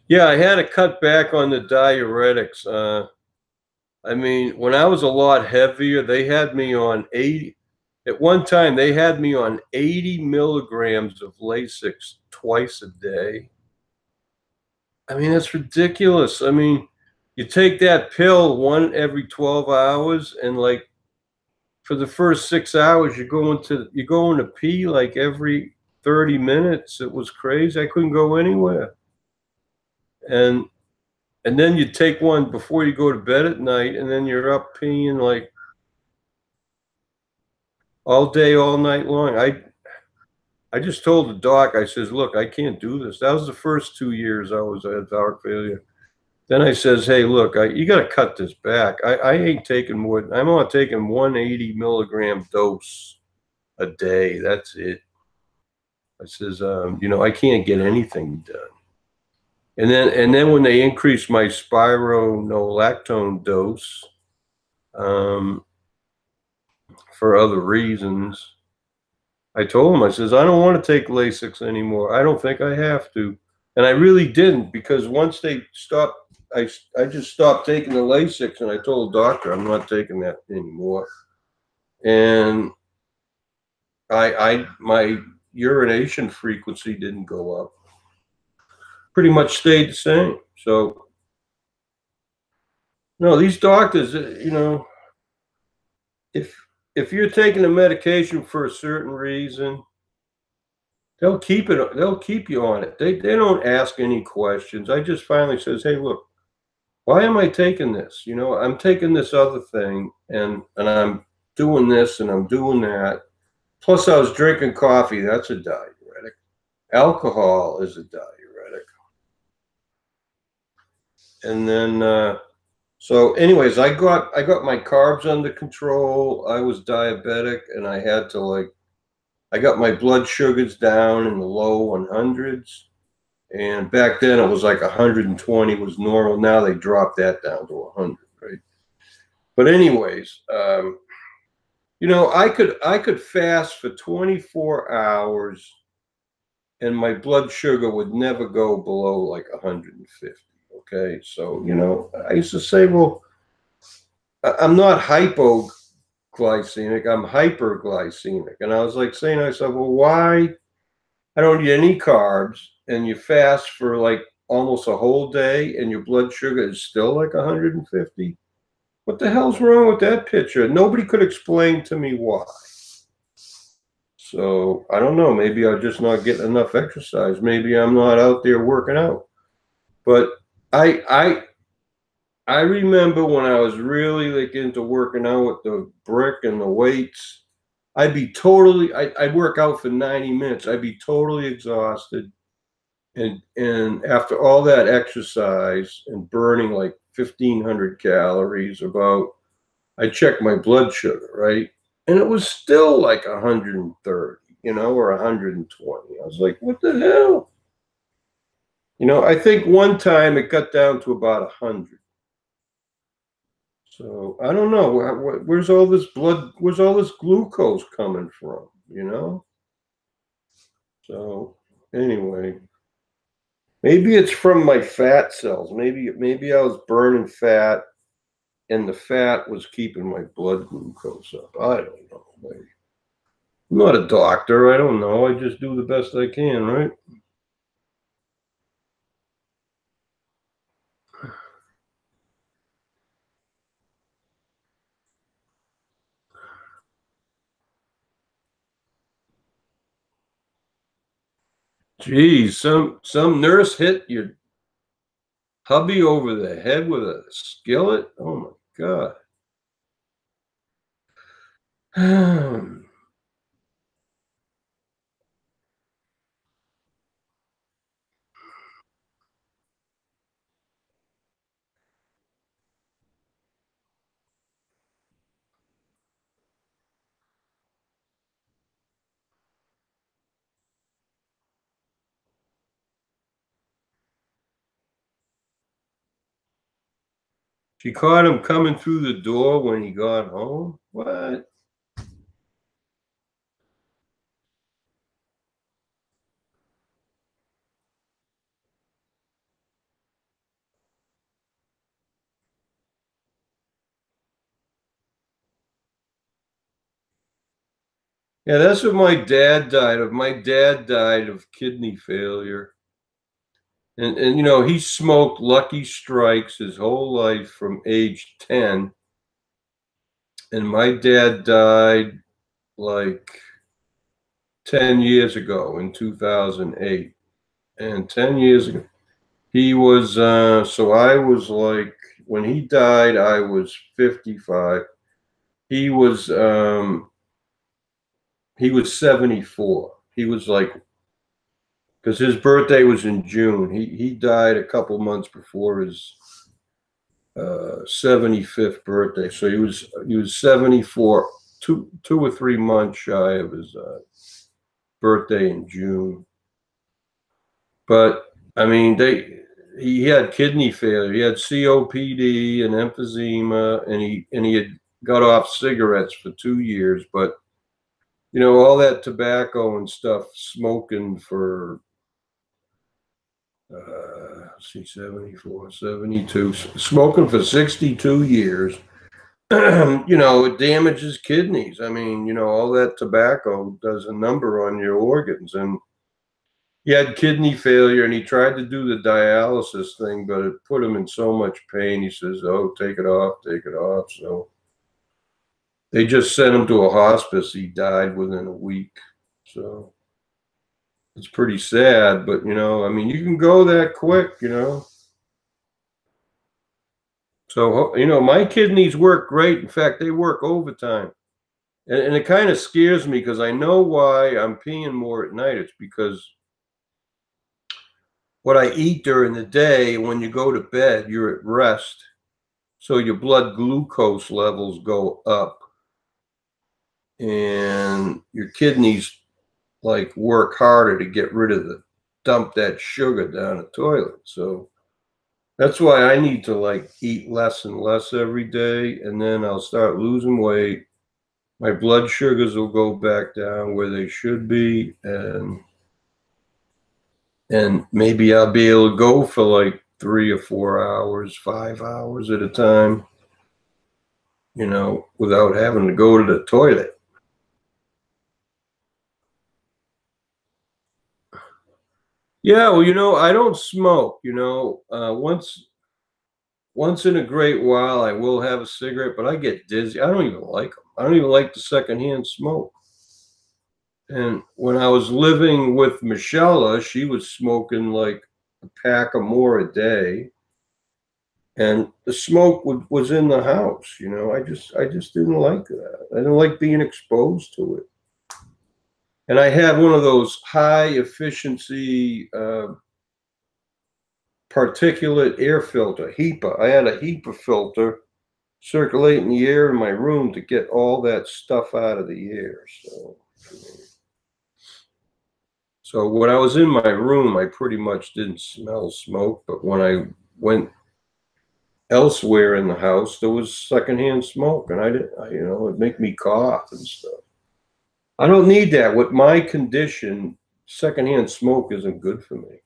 Yeah, I had to cut back on the diuretics. I mean, when I was a lot heavier, they had me on 80. At one time, they had me on 80 milligrams of Lasix twice a day. I mean, that's ridiculous. I mean, you take that pill one every 12 hours, and like for the first 6 hours, you're going to pee like every 30 minutes. It was crazy. I couldn't go anywhere. And and then you take one before you go to bed at night, and then you're up peeing like all day, all night long. I just told the doc, I says, look, I can't do this. That was the first 2 years I was at heart failure. Then I says, hey, look, you got to cut this back. I ain't taking more. I'm only taking 180 milligram dose a day. That's it. I says, you know, I can't get anything done. And then when they increased my spironolactone dose um, for other reasons, I told him, I says, I don't want to take Lasix anymore. I don't think I have to. And I really didn't, because once they stopped, I just stopped taking the Lasix, and I told the doctor I'm not taking that anymore. And my urination frequency didn't go up. Pretty much stayed the same. So no, these doctors, you know, if if you're taking a medication for a certain reason, they'll keep you on it. They don't ask any questions. I just finally says, hey, look, why am I taking this? You know, I'm taking this other thing, and I'm doing this and I'm doing that. Plus, I was drinking coffee. That's a diuretic. Alcohol is a diuretic. And then, so, anyways, I got my carbs under control. I was diabetic, and I had to I got my blood sugars down in the low 100s. And back then it was like 120 was normal. Now they dropped that down to 100, right? But anyways, you know, I could fast for 24 hours and my blood sugar would never go below like 150. Okay, so I used to say, well, I'm not hypoglycemic, I'm hyperglycemic, and I was like saying to myself, well, why? I don't eat any carbs, and you fast for like almost a whole day, and your blood sugar is still like 150. What the hell's wrong with that picture? Nobody could explain to me why. So I don't know. Maybe I'm just not getting enough exercise. Maybe I'm not out there working out. But I I remember when I was really like into working out with the brick and the weights. I'd work out for 90 minutes. I'd be totally exhausted. And after all that exercise and burning like 1,500 calories, I checked my blood sugar, right? And it was still like 130, or 120. I was like, what the hell? I think one time it got down to about 100. So I don't know. Where's all this where's all this glucose coming from? So anyway, maybe it's from my fat cells. Maybe I was burning fat and the fat was keeping my blood glucose up. I don't know. Maybe. I'm not a doctor. I don't know. I just do the best I can, right? Geez, some nurse hit your hubby over the head with a skillet. Oh my God. She caught him coming through the door when he got home. What? Yeah, that's what my dad died of. My dad died of kidney failure. And he smoked Lucky Strikes his whole life from age 10. And my dad died like 10 years ago in 2008. And 10 years ago, he was, so I was like, when he died, I was 55. He was, um, he was 74. He was like, because his birthday was in June. He died a couple months before his 75th birthday. So he was 74, 2 or 3 months shy of his birthday in June. But I mean, he had kidney failure. He had COPD and emphysema, and he had got off cigarettes for 2 years. But all that tobacco and stuff, smoking for see, 74, 72, smoking for 62 years. It damages kidneys. I mean, all that tobacco does a number on your organs. And he had kidney failure and he tried to do the dialysis thing, but it put him in so much pain. He says, oh, take it off, take it off. So they just sent him to a hospice. He died within a week. So it's pretty sad, but I mean, you can go that quick. So, my kidneys work great. In fact, they work overtime. And it kind of scares me because I know why I'm peeing more at night. It's because what I eat during the day, when you go to bed, you're at rest. So your blood glucose levels go up and your kidneys like work harder to get rid of dump that sugar down the toilet. So that's why I need to like eat less and less every day. And then I'll start losing weight. My blood sugars will go back down where they should be. And And maybe I'll be able to go for like 3 or 4 hours, 5 hours at a time, without having to go to the toilet. Yeah, well, I don't smoke. Once in a great while, I will have a cigarette, but I get dizzy. I don't even like them. I don't even like the secondhand smoke. And when I was living with Michelle, she was smoking like a pack or more a day, and the smoke was in the house. I just didn't like that. I didn't like being exposed to it. And I had one of those high efficiency particulate air filter, HEPA. I had a HEPA filter circulating the air in my room to get all that stuff out of the air. So when I was in my room, I pretty much didn't smell smoke. But when I went elsewhere in the house, there was secondhand smoke, and it'd make me cough and stuff. I don't need that. With my condition, secondhand smoke isn't good for me.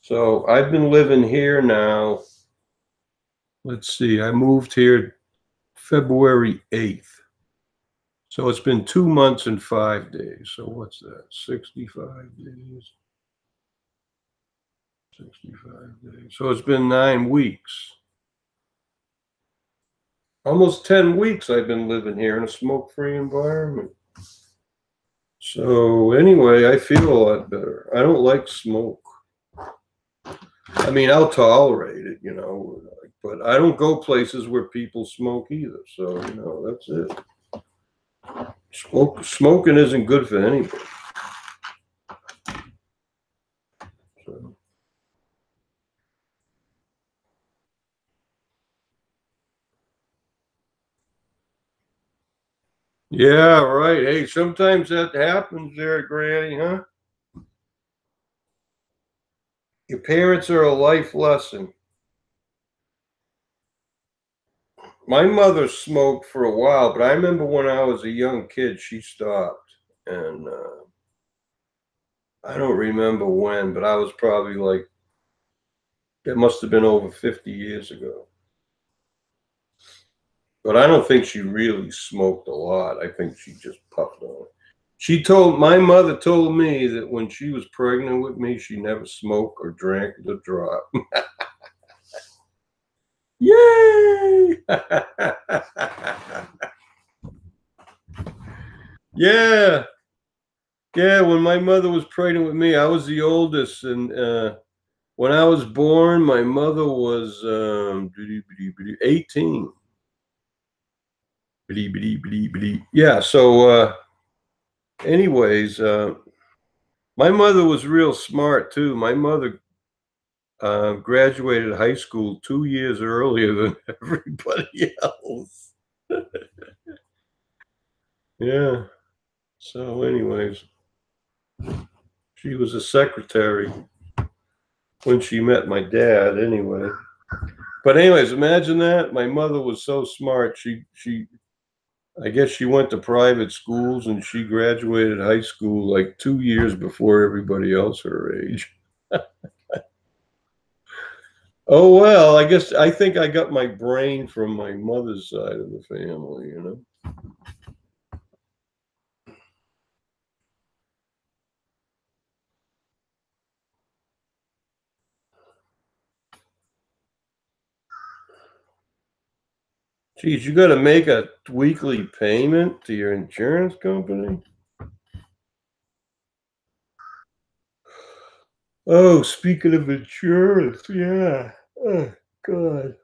So I've been living here now. Let's see, I moved here February 8th. So it's been 2 months and 5 days. So what's that? 65 days. 65 days. So it's been 9 weeks. Almost 10 weeks I've been living here in a smoke-free environment. So anyway, I feel a lot better. I don't like smoke. I mean, I'll tolerate it, but I don't go places where people smoke either. So, that's it. Smoking isn't good for anybody. So. Yeah, right. Hey, sometimes that happens there, Granny, huh? Your parents are a life lesson. My mother smoked for a while, but I remember when I was a young kid, she stopped. And I don't remember when, but I was probably like, it must have been over 50 years ago. But I don't think she really smoked a lot. I think she just puffed on it. My mother told me that when she was pregnant with me, she never smoked or drank a drop. Yay! Yeah. Yeah, when my mother was pregnant with me, I was the oldest. And when I was born, my mother was 18. Yeah, so anyways, my mother was real smart too. My mother graduated high school 2 years earlier than everybody else. Yeah. So, anyways, she was a secretary when she met my dad. Anyway, but anyways, imagine that. My mother was so smart. I guess she went to private schools and she graduated high school like 2 years before everybody else her age. Oh, well, I think I got my brain from my mother's side of the family. Geez, you got to make a weekly payment to your insurance company? Oh, speaking of insurance, yeah. Oh, God.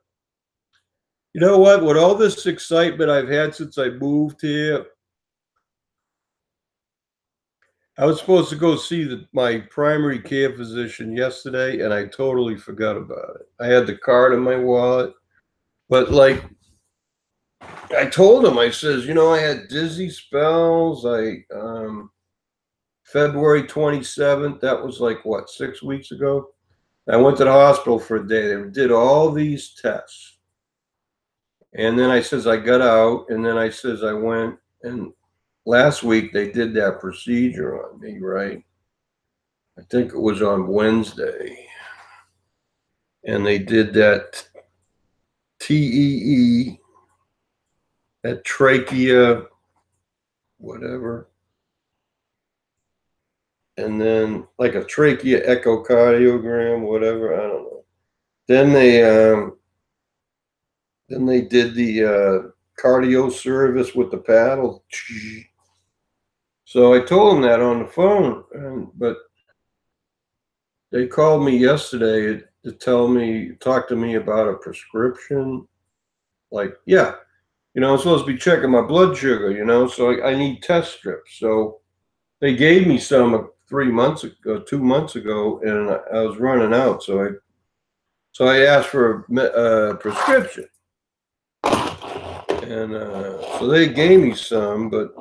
You know what? With all this excitement I've had since I moved here, I was supposed to go see my primary care physician yesterday, and I totally forgot about it. I had the card in my wallet, but like I told him, I says, I had dizzy spells. February 27th, that was like what, 6 weeks ago? I went to the hospital for a day. They did all these tests. And then I says I got out, and then I says I went, and last week they did that procedure on me, right? I think it was on Wednesday, and they did that TEE, that trachea, whatever, and then like a trachea echocardiogram, whatever. I don't know. Then they did the cardio service with the paddle. So I told them that on the phone, but they called me yesterday to talk to me about a prescription. Like, yeah, I'm supposed to be checking my blood sugar, so I need test strips. So they gave me some 3 months ago, 2 months ago, and I was running out. So I asked for a prescription, and so they gave me some, but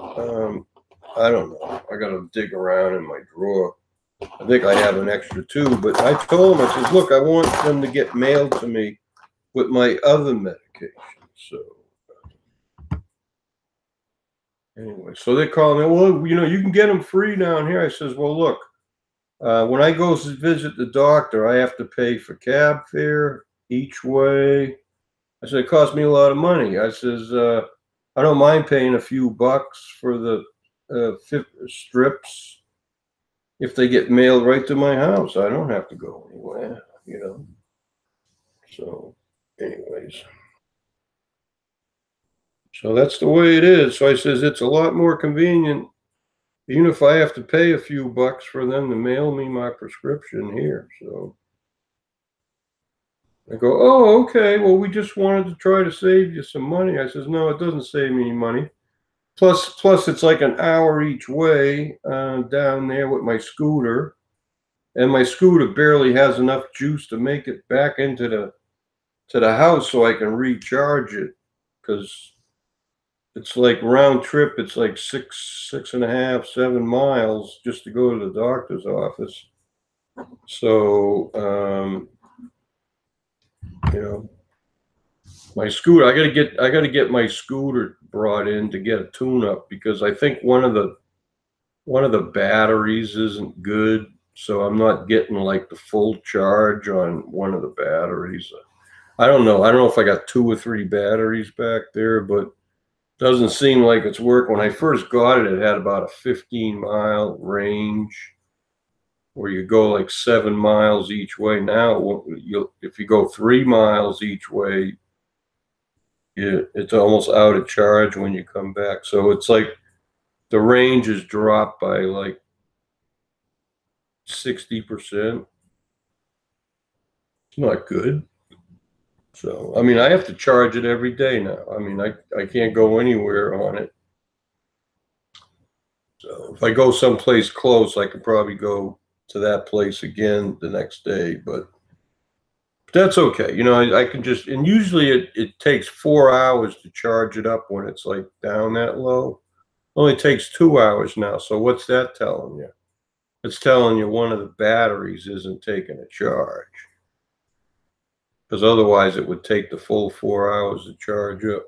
I don't know. I got to dig around in my drawer. I think I have an extra two, but I told them, I said, look, I want them to get mailed to me with my other medication. So anyway, so they call me, well, you can get them free down here. I says, well, look, when I go to visit the doctor, I have to pay for cab fare each way. I said, it costs me a lot of money. I says, I don't mind paying a few bucks for the strips if they get mailed right to my house. I don't have to go anywhere. So anyways, so that's the way it is. So I says, it's a lot more convenient, even if I have to pay a few bucks for them to mail me my prescription here. So I go, oh, okay. Well, we just wanted to try to save you some money. I says, no, it doesn't save me any money. Plus, it's like an hour each way down there with my scooter, and my scooter barely has enough juice to make it back into the house so I can recharge it, because it's like round trip. It's like 6.5, 7 miles just to go to the doctor's office. So my scooter, I gotta get my scooter brought in to get a tune up, because I think one of the batteries isn't good, so I'm not getting like the full charge on one of the batteries. I don't know if I got 2 or 3 batteries back there, but doesn't seem like it's working. When I first got it, it had about a 15-mile range where you go like 7 miles each way. Now, if you go 3 miles each way, it's almost out of charge when you come back. So it's like the range is dropped by like 60%. It's not good. So, I mean, I have to charge it every day now. I mean, I can't go anywhere on it. So if I go someplace close, I could probably go to that place again the next day, but that's okay. I can just, and usually it takes 4 hours to charge it up when it's like down that low. Only takes 2 hours now. So what's that telling you? It's telling you one of the batteries isn't taking a charge, because otherwise it would take the full 4 hours to charge up.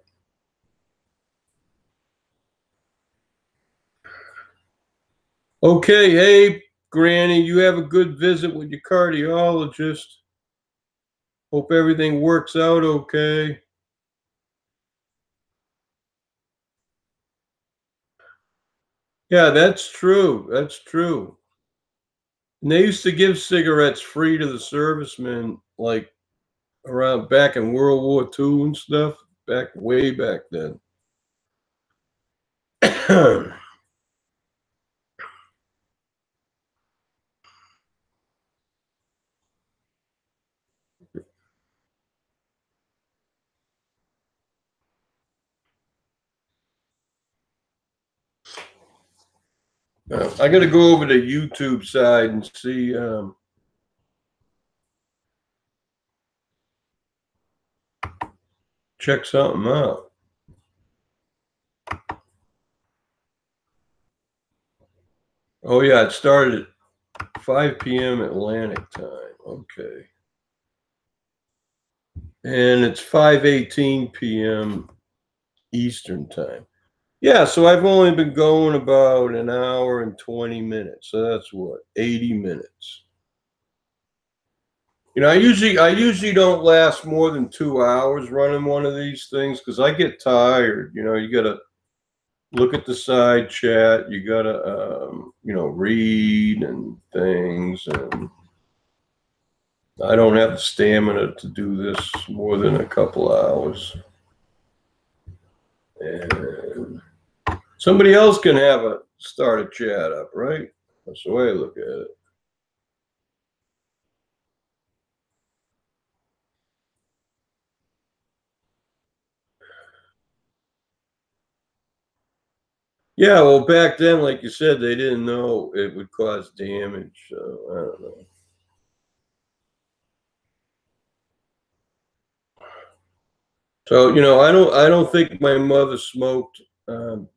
Okay, hey, Granny, you have a good visit with your cardiologist. Hope everything works out okay. Yeah, that's true. That's true. And they used to give cigarettes free to the servicemen, like around back in World War II and stuff, way back then. I got to go over to YouTube side and see. Check something out. Oh yeah, it started at 5 p.m. Atlantic time. Okay, and it's 5:18 p.m. Eastern time. Yeah, so I've only been going about an hour and 20 minutes. So that's what, 80 minutes. I usually don't last more than 2 hours running one of these things because I get tired. You gotta look at the side chat, you gotta read and things, and I don't have the stamina to do this more than a couple hours. And somebody else can start a chat up, right? That's the way I look at it. Yeah, well, back then, like you said, they didn't know it would cause damage. So I don't know. So I don't think my mother smoked. Um,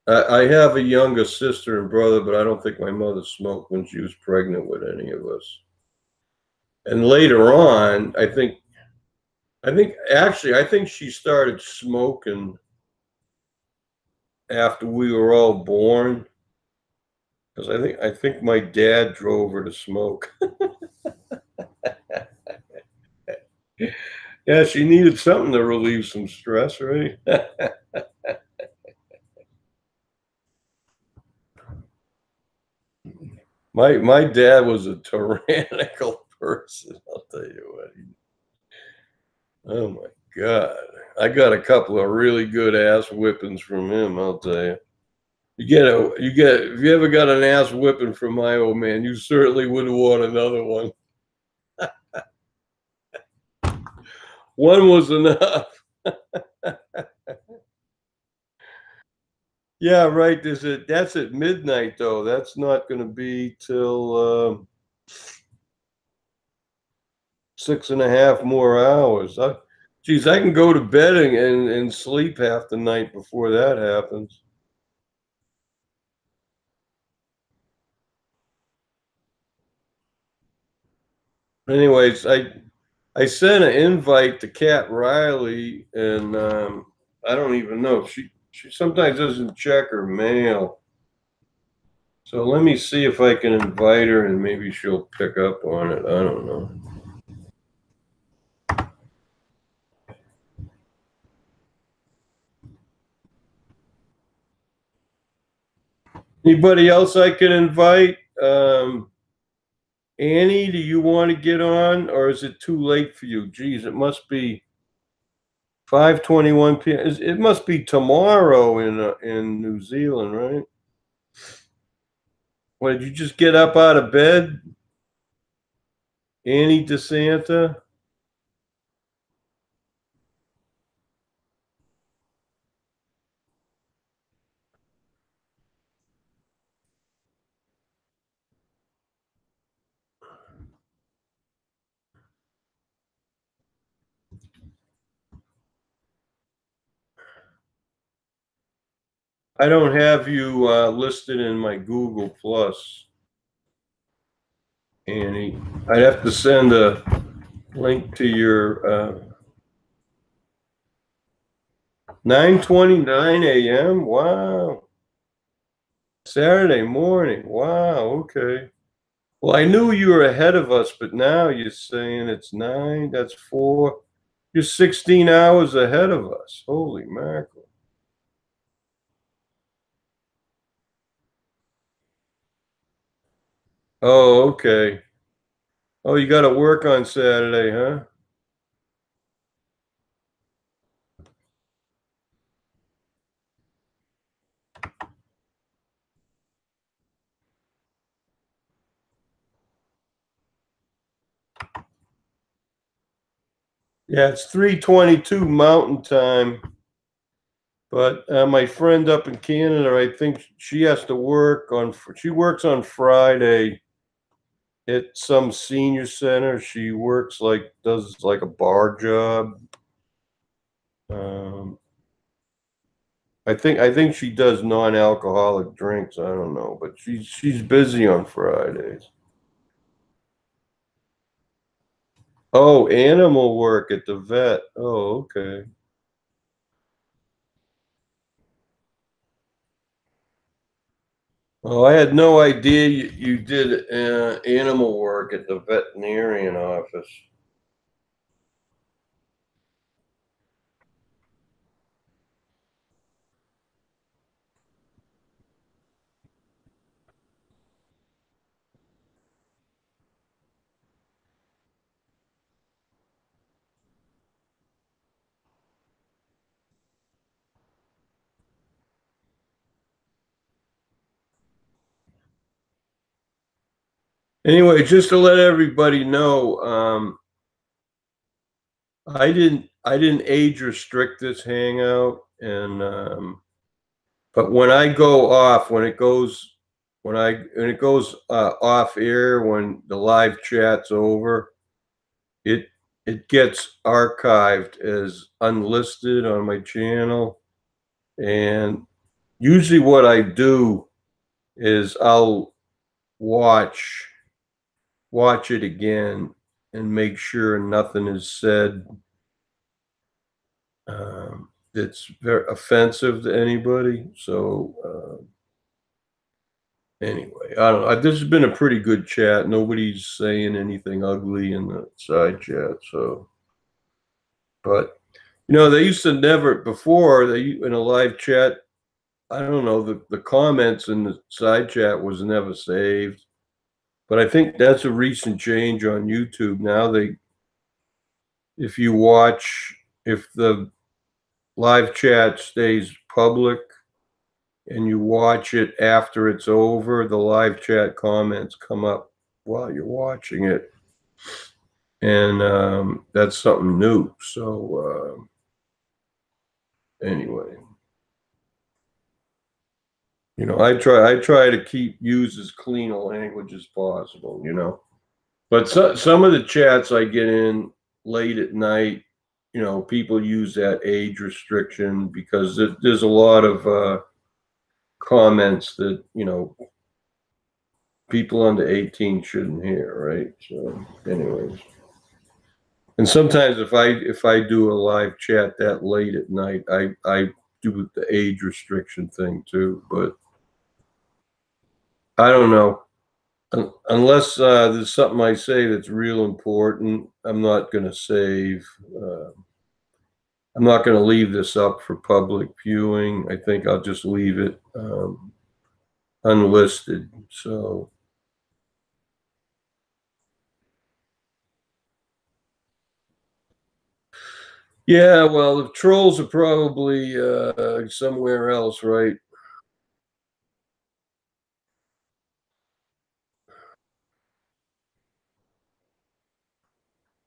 I have a younger sister and brother, but I don't think my mother smoked when she was pregnant with any of us. And later on, I think she started smoking after we were all born because I think my dad drove her to smoke. Yeah, she needed something to relieve some stress, right? My dad was a tyrannical person. I'll tell you what. Oh my God, I got a couple of really good ass whippings from him. I'll tell you. If you ever got an ass whipping from my old man, you certainly wouldn't want another one. One was enough. Yeah, right. That's at midnight though. That's not going to be till 6.5 more hours. Geez, I can go to bed and sleep half the night before that happens. Anyways, I sent an invite to Kat Riley, and I don't even know. She sometimes doesn't check her mail. So let me see if I can invite her, and maybe she'll pick up on it. I don't know. Anybody else I can invite? Annie, do you want to get on, or is it too late for you? Geez, it must be 5:21 p.m. It must be tomorrow in New Zealand, right? What, did you just get up out of bed, Annie DeSanta? I don't have you listed in my Google Plus, Annie. I'd have to send a link to your 9:29 a.m. Wow. Saturday morning. Wow. Okay. Well, I knew you were ahead of us, but now you're saying it's 9. That's 4. You're 16 hours ahead of us. Holy mackerel. Oh, okay. Oh, you got to work on Saturday, huh? Yeah, it's 3:22 Mountain Time. But my friend up in Canada, I think she has to work on. She works on Friday at some senior center. She works does like a bar job. Um, I think she does non-alcoholic drinks. I don't know, but she's busy on Fridays. Oh, animal work at the vet. Oh, okay. Oh, I had no idea you did animal work at the veterinarian office. Anyway, just to let everybody know, I didn't age restrict this hangout, and but when I go off, when it goes off air, when the live chat's over, it it gets archived as unlisted on my channel. And usually what I do is I'll watch it again and make sure nothing is said that's very offensive to anybody. So anyway, I don't know. This has been a pretty good chat. Nobody's saying anything ugly in the side chat. So, but they used to never before they in a live chat. I don't know, the comments in the side chat was never saved. But I think that's a recent change on YouTube. Now if you watch, if the live chat stays public and you watch it after it's over, the live chat comments come up while you're watching it. And that's something new. So anyway, I try to use as clean a language as possible. But some of the chats I get in late at night, people use that age restriction because there's a lot of comments that, people under 18 shouldn't hear, right? So anyways. And sometimes if I do a live chat that late at night, I do the age restriction thing too. But I don't know. Unless there's something I say that's real important, I'm not going to save. I'm not going to leave this up for public viewing. I think I'll just leave it unlisted. So, yeah, well, the trolls are probably somewhere else, right?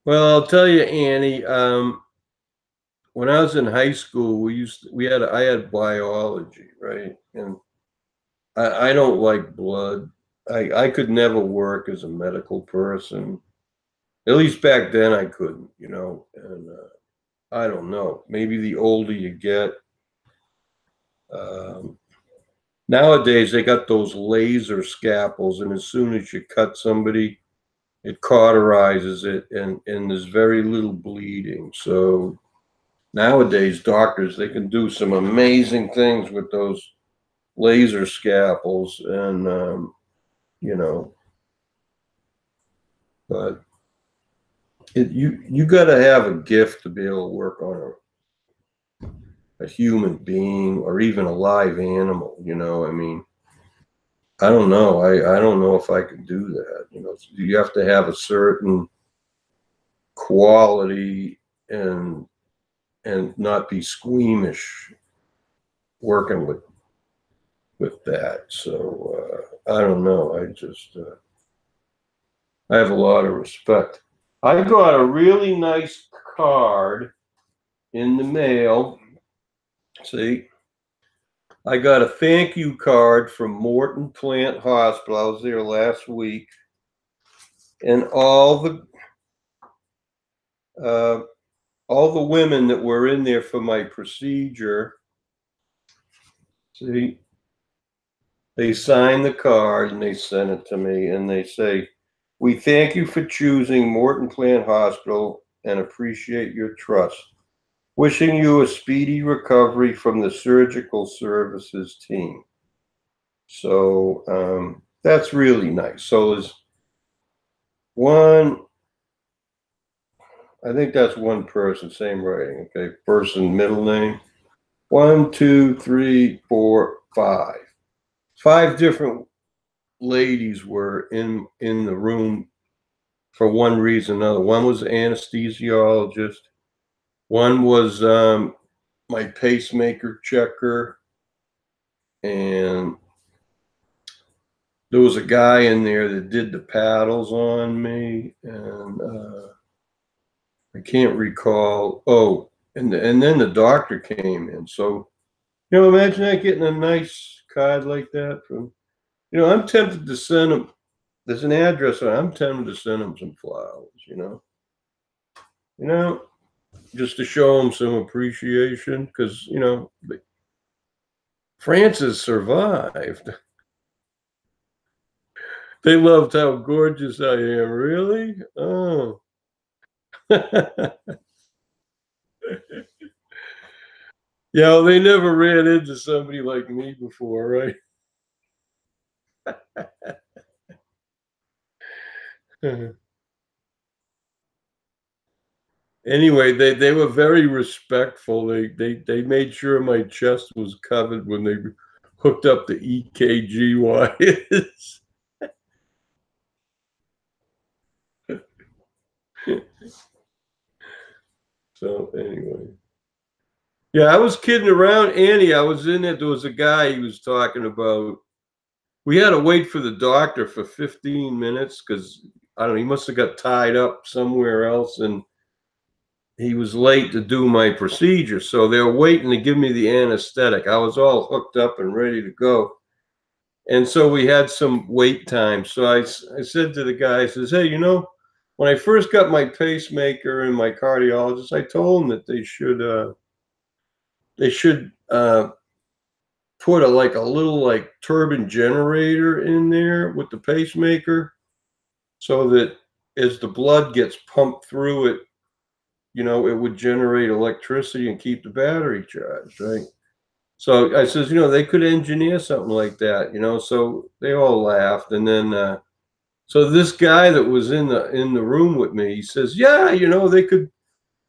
Well, I'll tell you, Annie. When I was in high school, I had biology, right? And I don't like blood. I could never work as a medical person. At least back then I couldn't. And I don't know. Maybe the older you get, um, nowadays they got those laser scalpels, and as soon as you cut somebody, it cauterizes it, and there's very little bleeding. So nowadays doctors, they can do some amazing things with those laser scalpels, and you know, but you got to have a gift to be able to work on a human being or even a live animal. I mean, I don't know. I don't know if I could do that. You have to have a certain quality and not be squeamish working with that. So I don't know. I have a lot of respect. I got a really nice card in the mail. See, I got a thank you card from Morton Plant Hospital. I was there last week, and uh, all the women that were in there for my procedure. See, they signed the card and they sent it to me, and they say, "We thank you for choosing Morton Plant Hospital and appreciate your trust. Wishing you a speedy recovery from the surgical services team." So that's really nice. So there's one, I think that's one person, same writing. Okay, person, middle name. 1, 2, 3, 4, 5. 5 different ladies were in the room for one reason or another. One was an anesthesiologist. One was my pacemaker checker, and there was a guy in there that did the paddles on me, and I can't recall. Oh, and then the doctor came in. So imagine that, getting a nice card like that from. I'm tempted to send him. There's an address. I'm tempted to send him some flowers. You know, just to show him some appreciation, because Fran-Sez survived. They loved how gorgeous I am. Really? Oh. Yeah, well, they never ran into somebody like me before, right? Anyway, they were very respectful. They made sure my chest was covered when they hooked up the EKG wires. So anyway. Yeah, I was kidding around, Annie. I was in it. There was a guy he was talking about. We had to wait for the doctor for 15 minutes because I don't know, he must have got tied up somewhere else, and he was late to do my procedure. So they were waiting to give me the anesthetic. I was all hooked up and ready to go. And so we had some wait time. So I said to the guy, I says, hey, when I first got my pacemaker and my cardiologist, I told them that they should put a little turbine generator in there with the pacemaker, so that as the blood gets pumped through it, it would generate electricity and keep the battery charged, right? So I says, they could engineer something like that, So they all laughed, and then so this guy that was in the room with me, he says, yeah,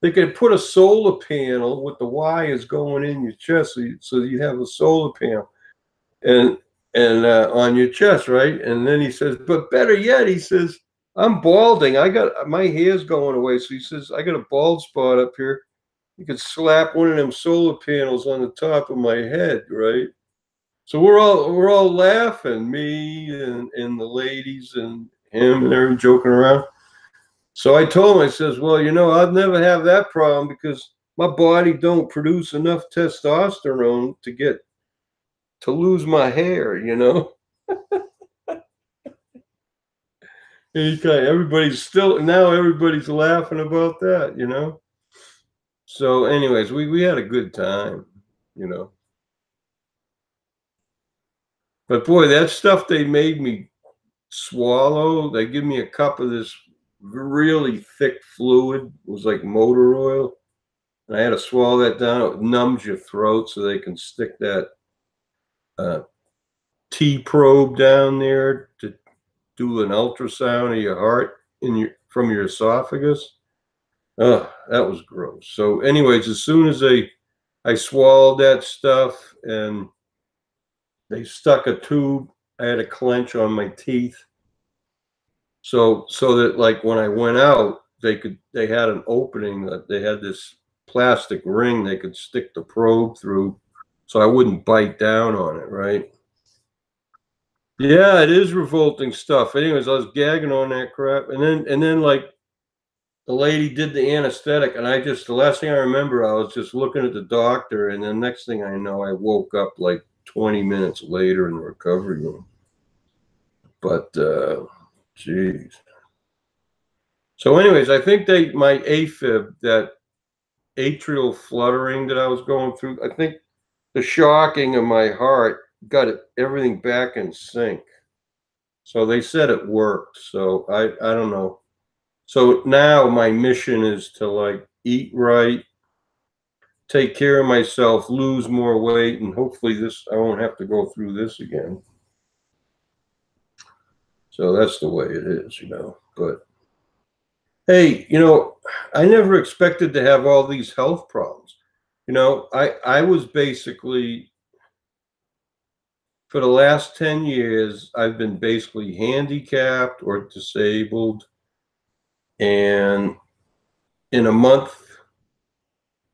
they could put a solar panel with the wires going in your chest, so you'd have a solar panel and on your chest, right? And then he says, but better yet, he says, I'm balding. I got my hair's going away. So he says, I got a bald spot up here. You could slap one of them solar panels on the top of my head, right? So we're all laughing, me and the ladies and him and everyone joking around. So I told him, I says, well, I'd never have that problem because my body don't produce enough testosterone to lose my hair. Everybody's laughing about that. So anyways, we had a good time. But boy, that stuff they made me swallow, they give me a cup of this really thick fluid. It was like motor oil. And I had to swallow that down. It numbs your throat so they can stick that uh, T probe down there to do an ultrasound of your heart from your esophagus. Oh, that was gross. So, anyways, as soon as I swallowed that stuff and they stuck a tube, I had a clench on my teeth. So that when I went out, they had an opening, that they had this plastic ring they could stick the probe through, so I wouldn't bite down on it, right? Yeah, it is revolting stuff. Anyways, I was gagging on that crap, and then the lady did the anesthetic, and the last thing I remember, I was just looking at the doctor, and then next thing I know, I woke up 20 minutes later in the recovery room. But geez. So anyways, I think my AFib, that atrial fluttering that I was going through, I think the shocking of my heart got everything back in sync. So they said it worked. So I don't know. So now my mission is to eat right, take care of myself, lose more weight, and hopefully I won't have to go through this again. So that's the way it is, you know. But hey, you know, I never expected to have all these health problems. You know, I was basically for the last 10 years, I've been basically handicapped or disabled. And in a month,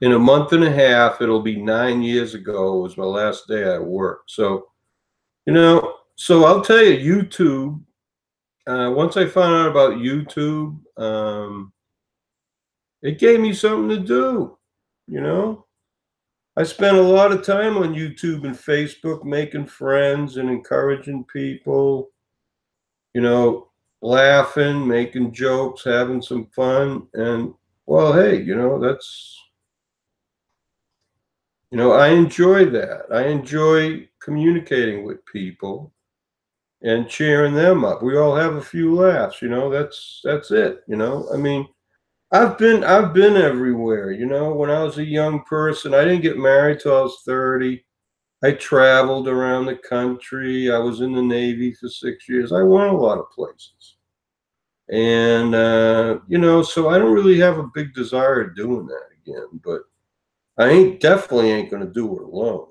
in a month and a half, it'll be 9 years ago was my last day at work. So, you know, so I'll tell you, YouTube, once I found out about YouTube, it gave me something to do, you know? I spent a lot of time on YouTube and Facebook making friends and encouraging people, you know, laughing, making jokes, having some fun. And well, hey, you know, I enjoy that. I enjoy communicating with people and cheering them up. We all have a few laughs, you know, that's it, you know. I mean, I've been everywhere, you know. When I was a young person, I didn't get married till I was 30. I traveled around the country. I was in the Navy for 6 years. I went a lot of places. And you know, so I don't really have a big desire of doing that again, but I ain't definitely ain't gonna do it alone.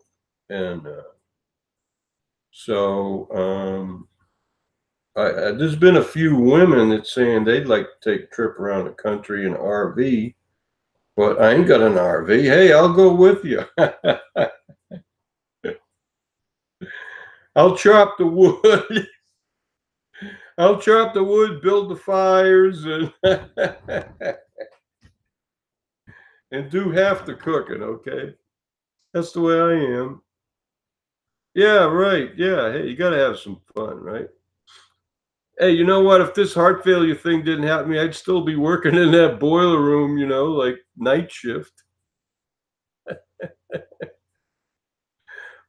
And so there's been a few women that's saying they'd like to take a trip around the country in an RV, but I ain't got an RV. Hey, I'll go with you. I'll chop the wood. I'll chop the wood, build the fires, and and do half the cooking. Okay, that's the way I am. Yeah, right. Yeah. Hey, you got to have some fun, right? Hey, you know what? If this heart failure thing didn't happen to me, I'd still be working in that boiler room, you know, like night shift.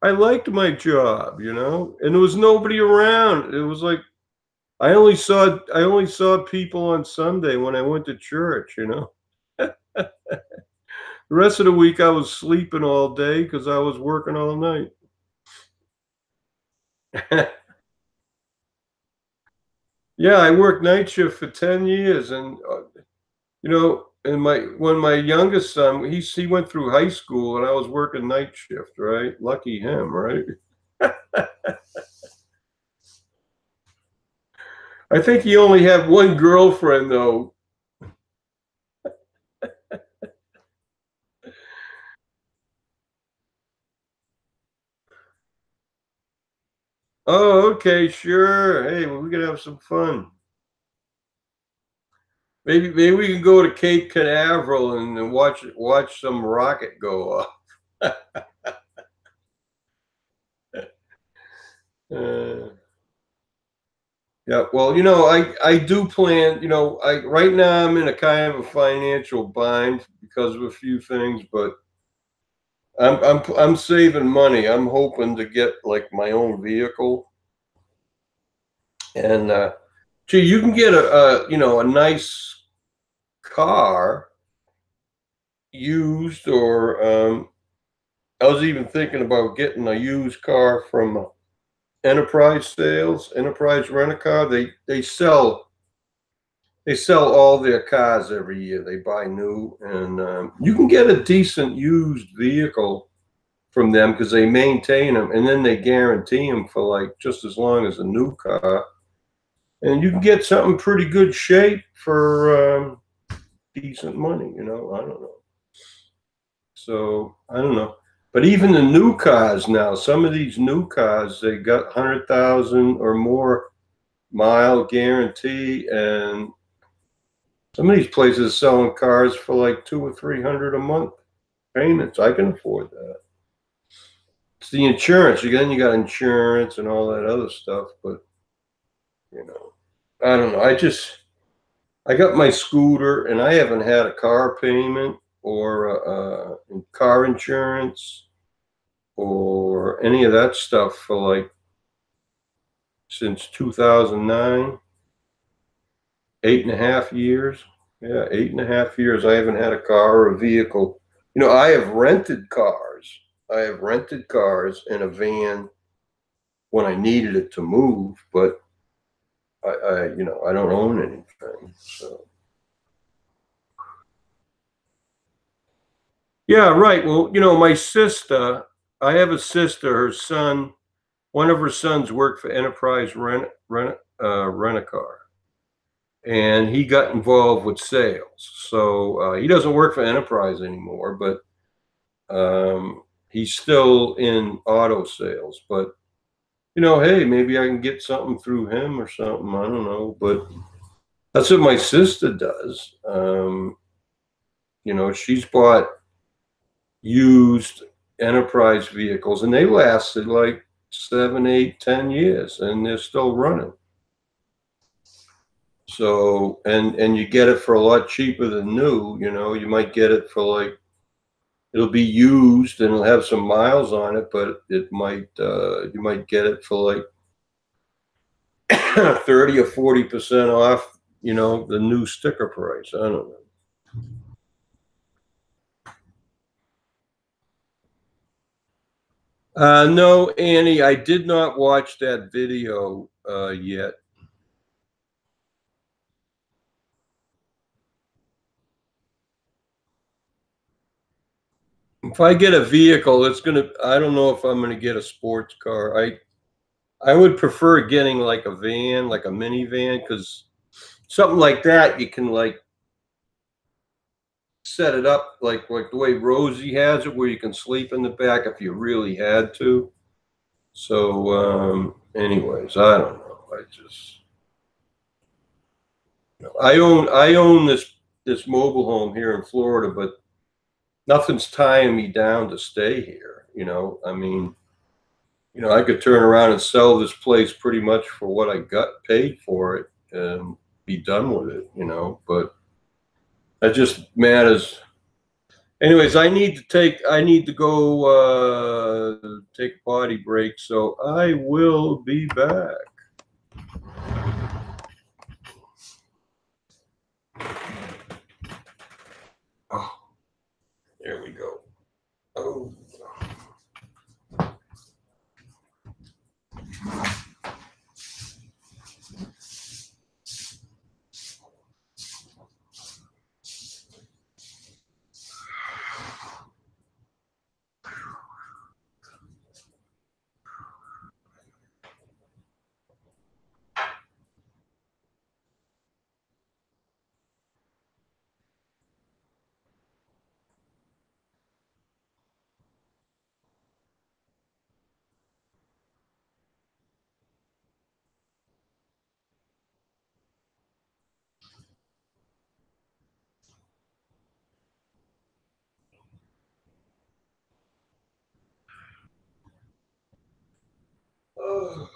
I liked my job, you know, and there was nobody around. It was like I only saw people on Sunday when I went to church, you know. The rest of the week I was sleeping all day because I was working all night. Yeah, I worked night shift for 10 years, and you know, and my youngest son, he went through high school and I was working night shift, right? Lucky him, right? I think he only had one girlfriend though. Oh, okay, sure. Hey, well, we could have some fun. Maybe we can go to Cape Canaveral and watch some rocket go off. Uh, yeah, well, you know, I do plan. You know, I right now I'm in a kind of a financial bind because of a few things, but I'm saving money. I'm hoping to get like my own vehicle, and gee, you can get a you know a nice car used, or I was even thinking about getting a used car from Enterprise Sales, Enterprise Rent a Car. They sell all their cars every year. They buy new, and you can get a decent used vehicle from them because they maintain them, and then they guarantee them for like just as long as a new car. And you can get something pretty good shape for decent money. You know, I don't know. So I don't know. But even the new cars now, some of these new cars, they got 100,000 or more mile guarantee, and some of these places selling cars for like 200 or 300 a month payments. I can afford that. It's the insurance. You got insurance and all that other stuff, but you know, I don't know. I got my scooter, and I haven't had a car payment or car insurance or any of that stuff for like since 2009, 8.5 years. Yeah, 8.5 years. I haven't had a car or a vehicle. You know, I have rented cars. I have rented cars in a van when I needed it to move, but I don't own anything. So yeah, right. Well, my sister, I have a sister. Her son, one of her sons worked for Enterprise Rent a Car, and he got involved with sales. So he doesn't work for Enterprise anymore, but he's still in auto sales. But hey, maybe I can get something through him or something. I don't know, but that's what my sister does. She's bought used Enterprise vehicles, and they lasted like 7, 8, 10 years, and they're still running. So, and you get it for a lot cheaper than new. You might get it for like, it'll be used and it'll have some miles on it, but you might get it for like 30 or 40% off, the new sticker price. I don't know. No, Annie, I did not watch that video yet. If I get a vehicle, I don't know if I'm gonna get a sports car. I would prefer getting like a van, like a minivan, because something like that you can like set it up like the way Rosie has it, where you can sleep in the back if you really had to. So, anyways, I don't know. I own this mobile home here in Florida, but nothing's tying me down to stay here. I mean, I could turn around and sell this place pretty much for what I got paid for it and be done with it. But that just matters. Anyways, I need to go take a potty break, so I will be back. Oh, there we go. Oh. Oh.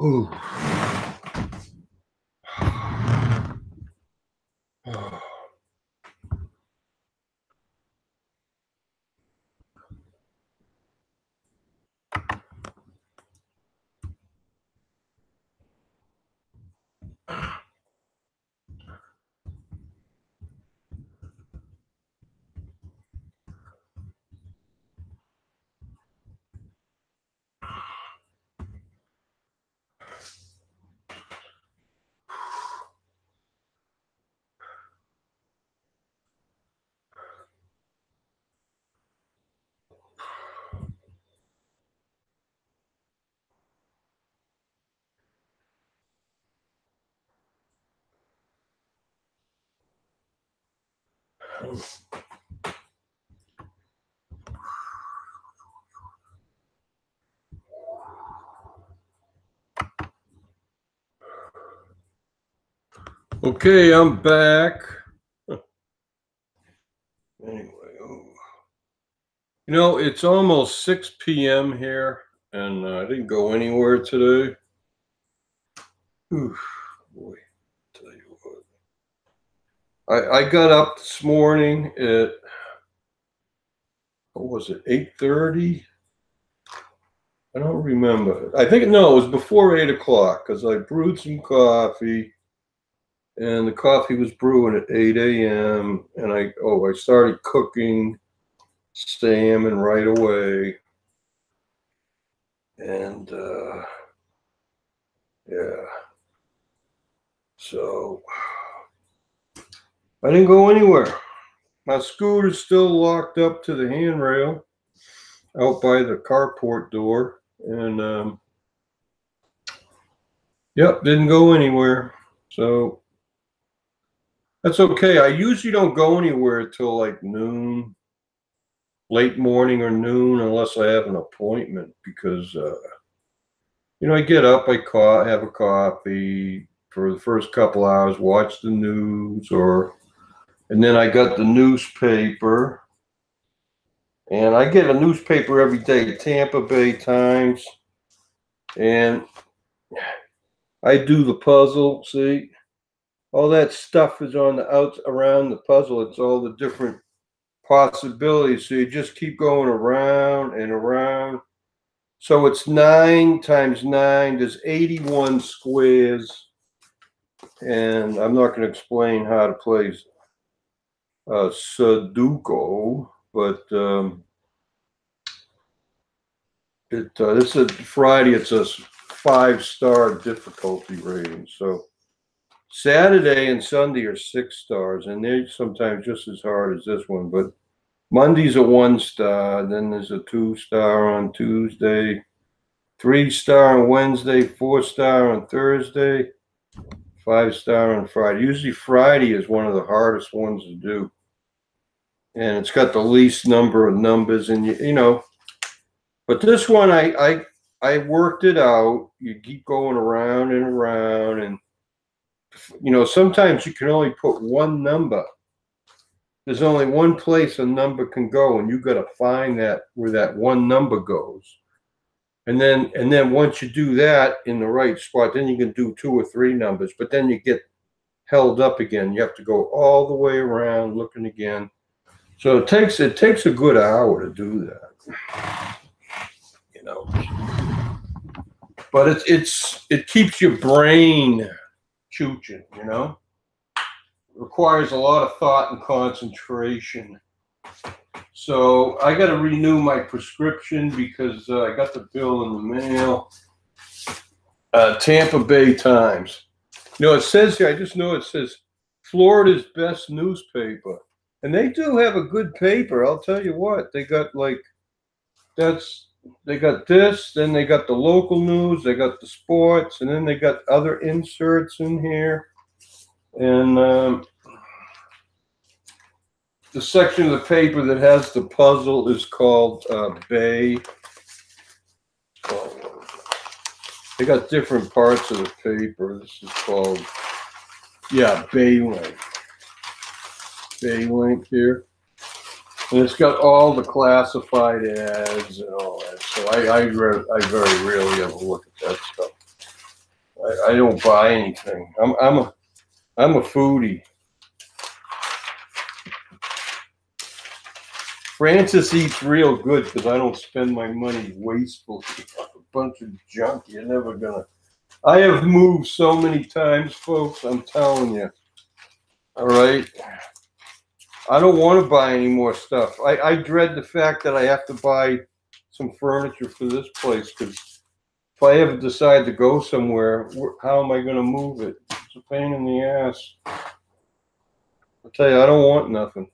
Ooh. Okay, I'm back. Anyway, you know, it's almost 6 p.m. here, and I didn't go anywhere today. Oof, boy, tell you what. I got up this morning at, what was it, 8:30? I don't remember. I think, no, it was before 8 o'clock because I brewed some coffee, and the coffee was brewing at 8 a.m. And I started cooking salmon right away. And yeah, so I didn't go anywhere. My scooter's still locked up to the handrail out by the carport door, and yep, didn't go anywhere. So that's okay. I usually don't go anywhere till like noon, late morning or noon, unless I have an appointment, because I get up, have a coffee for the first couple hours, watch the news, and then I got the newspaper, and I get a newspaper every day, Tampa Bay Times, and I do the puzzle. See, all that stuff is on the outs around the puzzle. It's all the different possibilities. So you just keep going around and around. So it's 9 times 9. There's 81 squares, and I'm not going to explain how to play Sudoku, but this is Friday. It's a 5-star difficulty rating. So Saturday and Sunday are 6 stars, and they're sometimes just as hard as this one. But Monday's a 1-star, then there's a 2-star on Tuesday, 3-star on Wednesday, 4-star on Thursday, 5-star on Friday. Usually Friday is one of the hardest ones to do, and it's got the least number of numbers, and you know. But this one, I worked it out. You keep going around and around, and sometimes you can only put one number. There's only one place a number can go, and you got to find that where that one number goes. And then once you do that in the right spot, then you can do 2 or 3 numbers. But then you get held up again. You have to go all the way around looking again. So it takes a good hour to do that. But it keeps your brain chooching, It requires a lot of thought and concentration. So I got to renew my prescription because I got the bill in the mail. Tampa Bay Times. It says here, I just know it says Florida's best newspaper. And they do have a good paper. I'll tell you what, they got they got this, then they got the local news, they got the sports, and then they got other inserts in here. And the section of the paper that has the puzzle is called Bay. They got different parts of the paper. This is called, Bay Link. Bay Link here. And it's got all the classified ads and all that. So I very rarely ever look at that stuff. I don't buy anything. I'm a foodie. Fran-Sez eats real good because I don't spend my money wastefully on a bunch of junk. You're never gonna. I have moved so many times, folks. I'm telling you. All right. I don't want to buy any more stuff. I dread the fact that I have to buy some furniture for this place because if I ever decide to go somewhere, how am I going to move it? It's a pain in the ass. I'll tell you, I don't want nothing.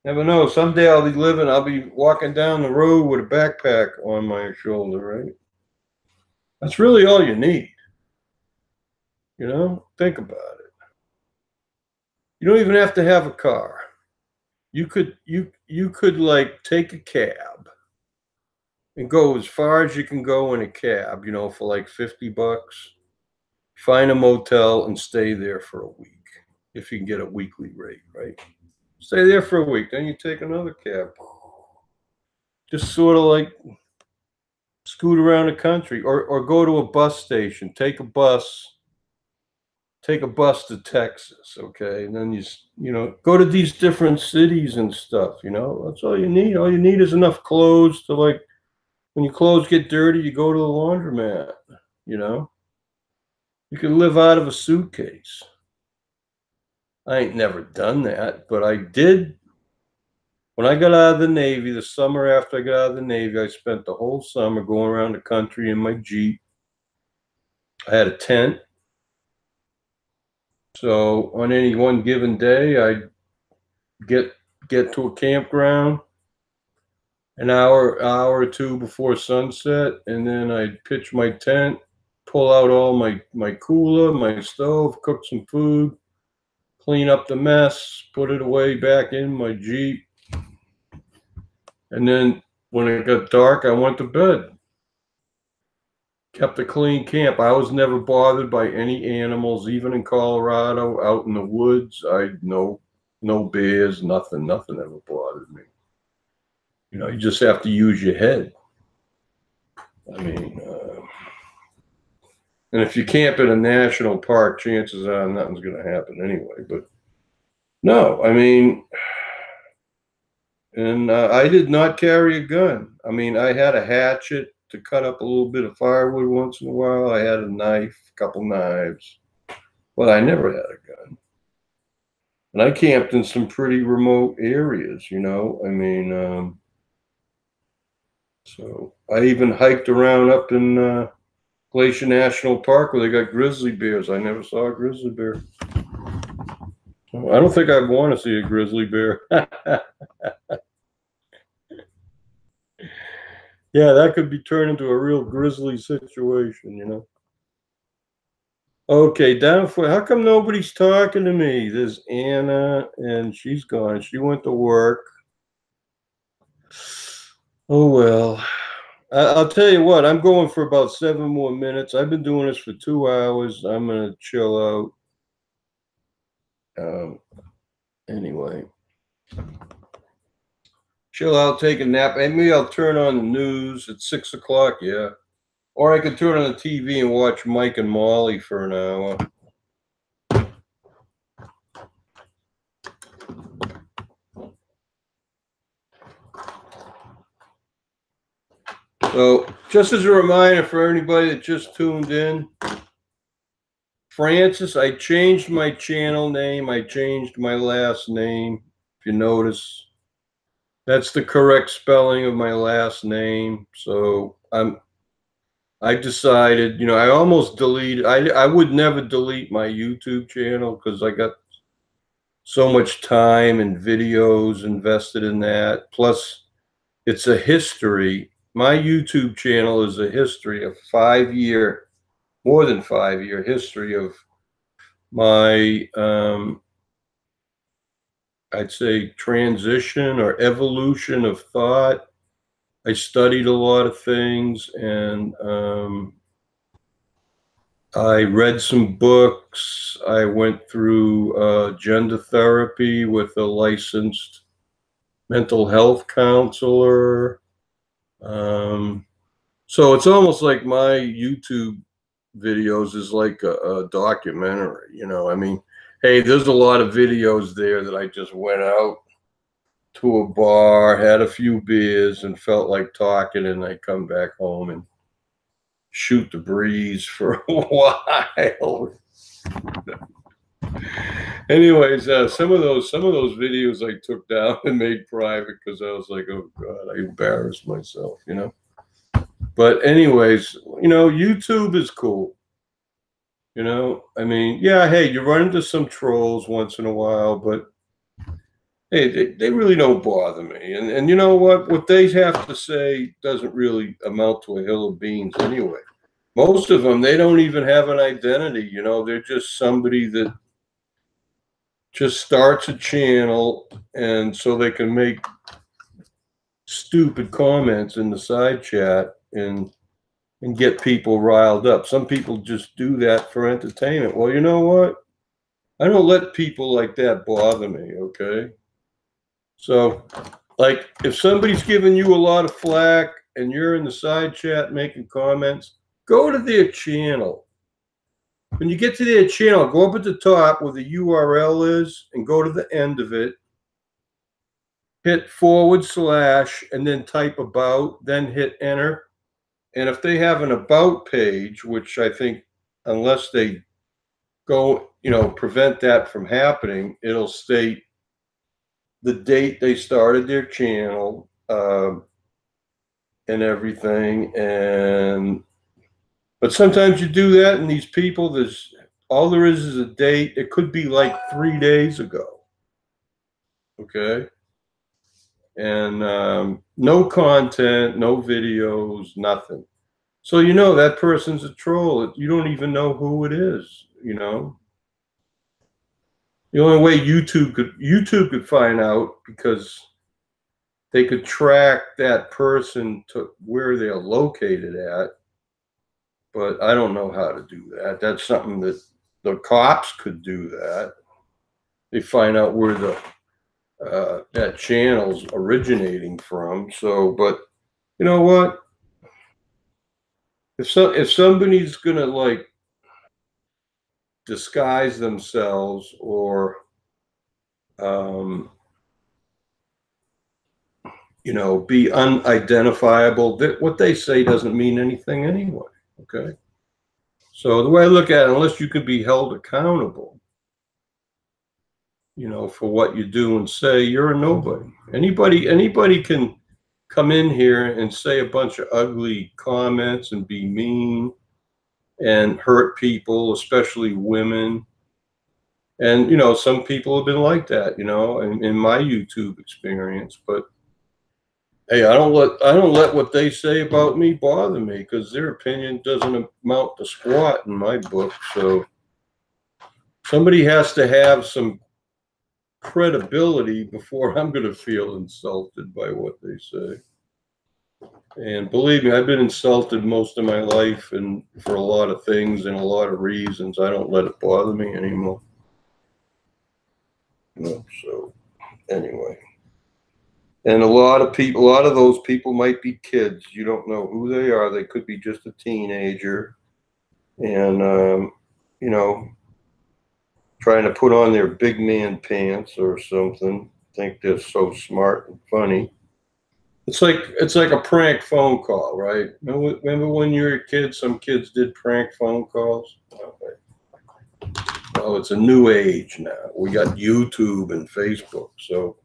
Never know. Someday I'll be walking down the road with a backpack on my shoulder, right? That's really all you need. You know, think about it. You don't even have to have a car. You could like take a cab and go as far as you can go in a cab, you know, for like $50. Find a motel and stay there for a week if you can get a weekly rate, right? Stay there for a week, then you take another cab. Just sort of like scoot around the country or go to a bus station, take a bus to Texas, okay? And then you know, go to these different cities and stuff, you know? That's all you need. All you need is enough clothes to, like, when your clothes get dirty, you go to the laundromat, you know? You can live out of a suitcase. I ain't never done that, but I did. When I got out of the Navy, the summer after I got out of the Navy, I spent the whole summer going around the country in my Jeep. I had a tent. So on any one given day, I'd get to a campground an hour or two before sunset, and then I'd pitch my tent, pull out all my cooler, my stove, cook some food, clean up the mess, put it away back in my Jeep. And then when it got dark, I went to bed. Kept a clean camp. I was never bothered by any animals, even in Colorado, out in the woods. No bears, nothing ever bothered me. You know, you just have to use your head. I mean, and if you camp in a national park, chances are nothing's going to happen anyway. But no, I mean, and I did not carry a gun. I mean, I had a hatchet to cut up a little bit of firewood once in a while. I had a knife, a couple knives, but I never had a gun. And I camped in some pretty remote areas, you know. I mean, so I even hiked around up in Glacier National Park where they got grizzly bears. I never saw a grizzly bear. I don't think I'd want to see a grizzly bear. Yeah, that could be turned into a real grisly situation, you know. Okay, down for how come nobody's talking to me? There's Anna, and she's gone. She went to work. Oh well. I'll tell you what, I'm going for about 7 more minutes. I've been doing this for 2 hours. I'm gonna chill out. Anyway. Chill out, take a nap. Maybe I'll turn on the news at 6 o'clock, yeah. Or I could turn on the TV and watch Mike and Molly for an hour. So, just as a reminder for anybody that just tuned in, Fran-Sez, I changed my channel name. I changed my last name, if you notice. That's the correct spelling of my last name. So, I decided, you know, I almost deleted, I would never delete my YouTube channel because I got so much time and videos invested in that. Plus, it's a history. My YouTube channel is a history of more than 5 year history of my, I'd say, transition or evolution of thought. I studied a lot of things, and I read some books. I went through gender therapy with a licensed mental health counselor. So it's almost like my YouTube videos is like a documentary, you know. I mean, hey, there's a lot of videos there that I just went out to a bar, had a few beers, and felt like talking, and I come back home and shoot the breeze for a while. Anyways, some of those videos I took down and made private because I was like, oh God, I embarrassed myself, you know. But anyways, you know, YouTube is cool. You know, I mean, yeah, hey, you run into some trolls once in a while, but hey, they really don't bother me. And you know what? What they have to say doesn't really amount to a hill of beans anyway. Most of them, they don't even have an identity. You know, they're just somebody that just starts a channel, and so they can make stupid comments in the side chat and get people riled up. Some people just do that for entertainment. Well, you know what? I don't let people like that bother me, okay? So, like, if somebody's giving you a lot of flack and you're in the side chat making comments, go to their channel. When you get to their channel, go up at the top where the URL is and go to the end of it. Hit / and then type about, then hit enter. And if they have an about page, which I think, unless they go, you know, prevent that from happening, it'll state the date they started their channel, and everything. But sometimes you do that, and these people, there's all there is a date. It could be like 3 days ago. Okay. And no content, no videos, nothing. So you know that person's a troll. You don't even know who it is, you know. The only way YouTube could find out, because they could track that person to where they're located at. But I don't know how to do that. That's something that the cops could do that. They find out where that channel's originating from. So, but you know what? If somebody's gonna like disguise themselves or you know, be unidentifiable, that what they say doesn't mean anything anyway. Okay. So the way I look at it, unless you could be held accountable, you know, for what you do and say, you're a nobody. Anybody can come in here and say a bunch of ugly comments and be mean and hurt people, especially women. And you know, some people have been like that, you know, in my YouTube experience. But hey, I don't let what they say about me bother me, because their opinion doesn't amount to squat in my book. So somebody has to have some credibility before I'm going to feel insulted by what they say. And believe me, I've been insulted most of my life, and for a lot of things and a lot of reasons. I don't let it bother me anymore. You know, so anyway. And a lot of those people might be kids. You don't know who they are. They could be just a teenager, and you know, trying to put on their big man pants or something. Think they're so smart and funny. It's like a prank phone call, right? Remember when you were a kid, some kids did prank phone calls? Well, it's a new age now. We got YouTube and Facebook, so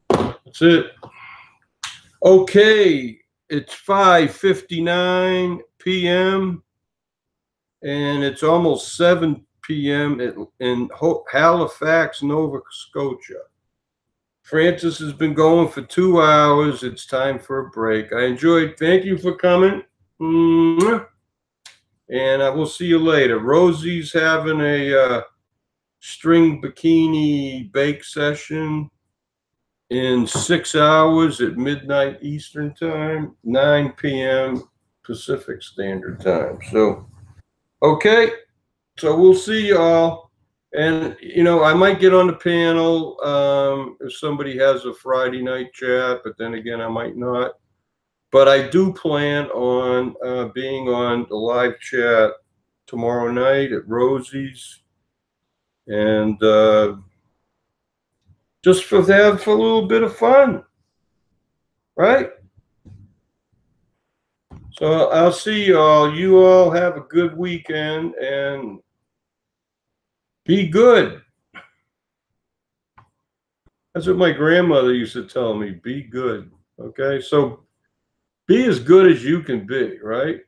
that's it. Okay, it's 5:59 p.m. and it's almost 7 p.m. in Halifax, Nova Scotia. Fran-Sez has been going for 2 hours. It's time for a break. I enjoyed. Thank you for coming. And I will see you later. Rosie's having a string bikini bake session in 6 hours at midnight Eastern Time, 9 p.m. Pacific Standard Time. So, okay. So we'll see y'all. And, you know, I might get on the panel if somebody has a Friday night chat, but then again, I might not. But I do plan on being on the live chat tomorrow night at Rosie's, and just for that, for a little bit of fun, right? So I'll see you all. You all have a good weekend and be good. That's what my grandmother used to tell me. Be good. Okay. So be as good as you can be, right?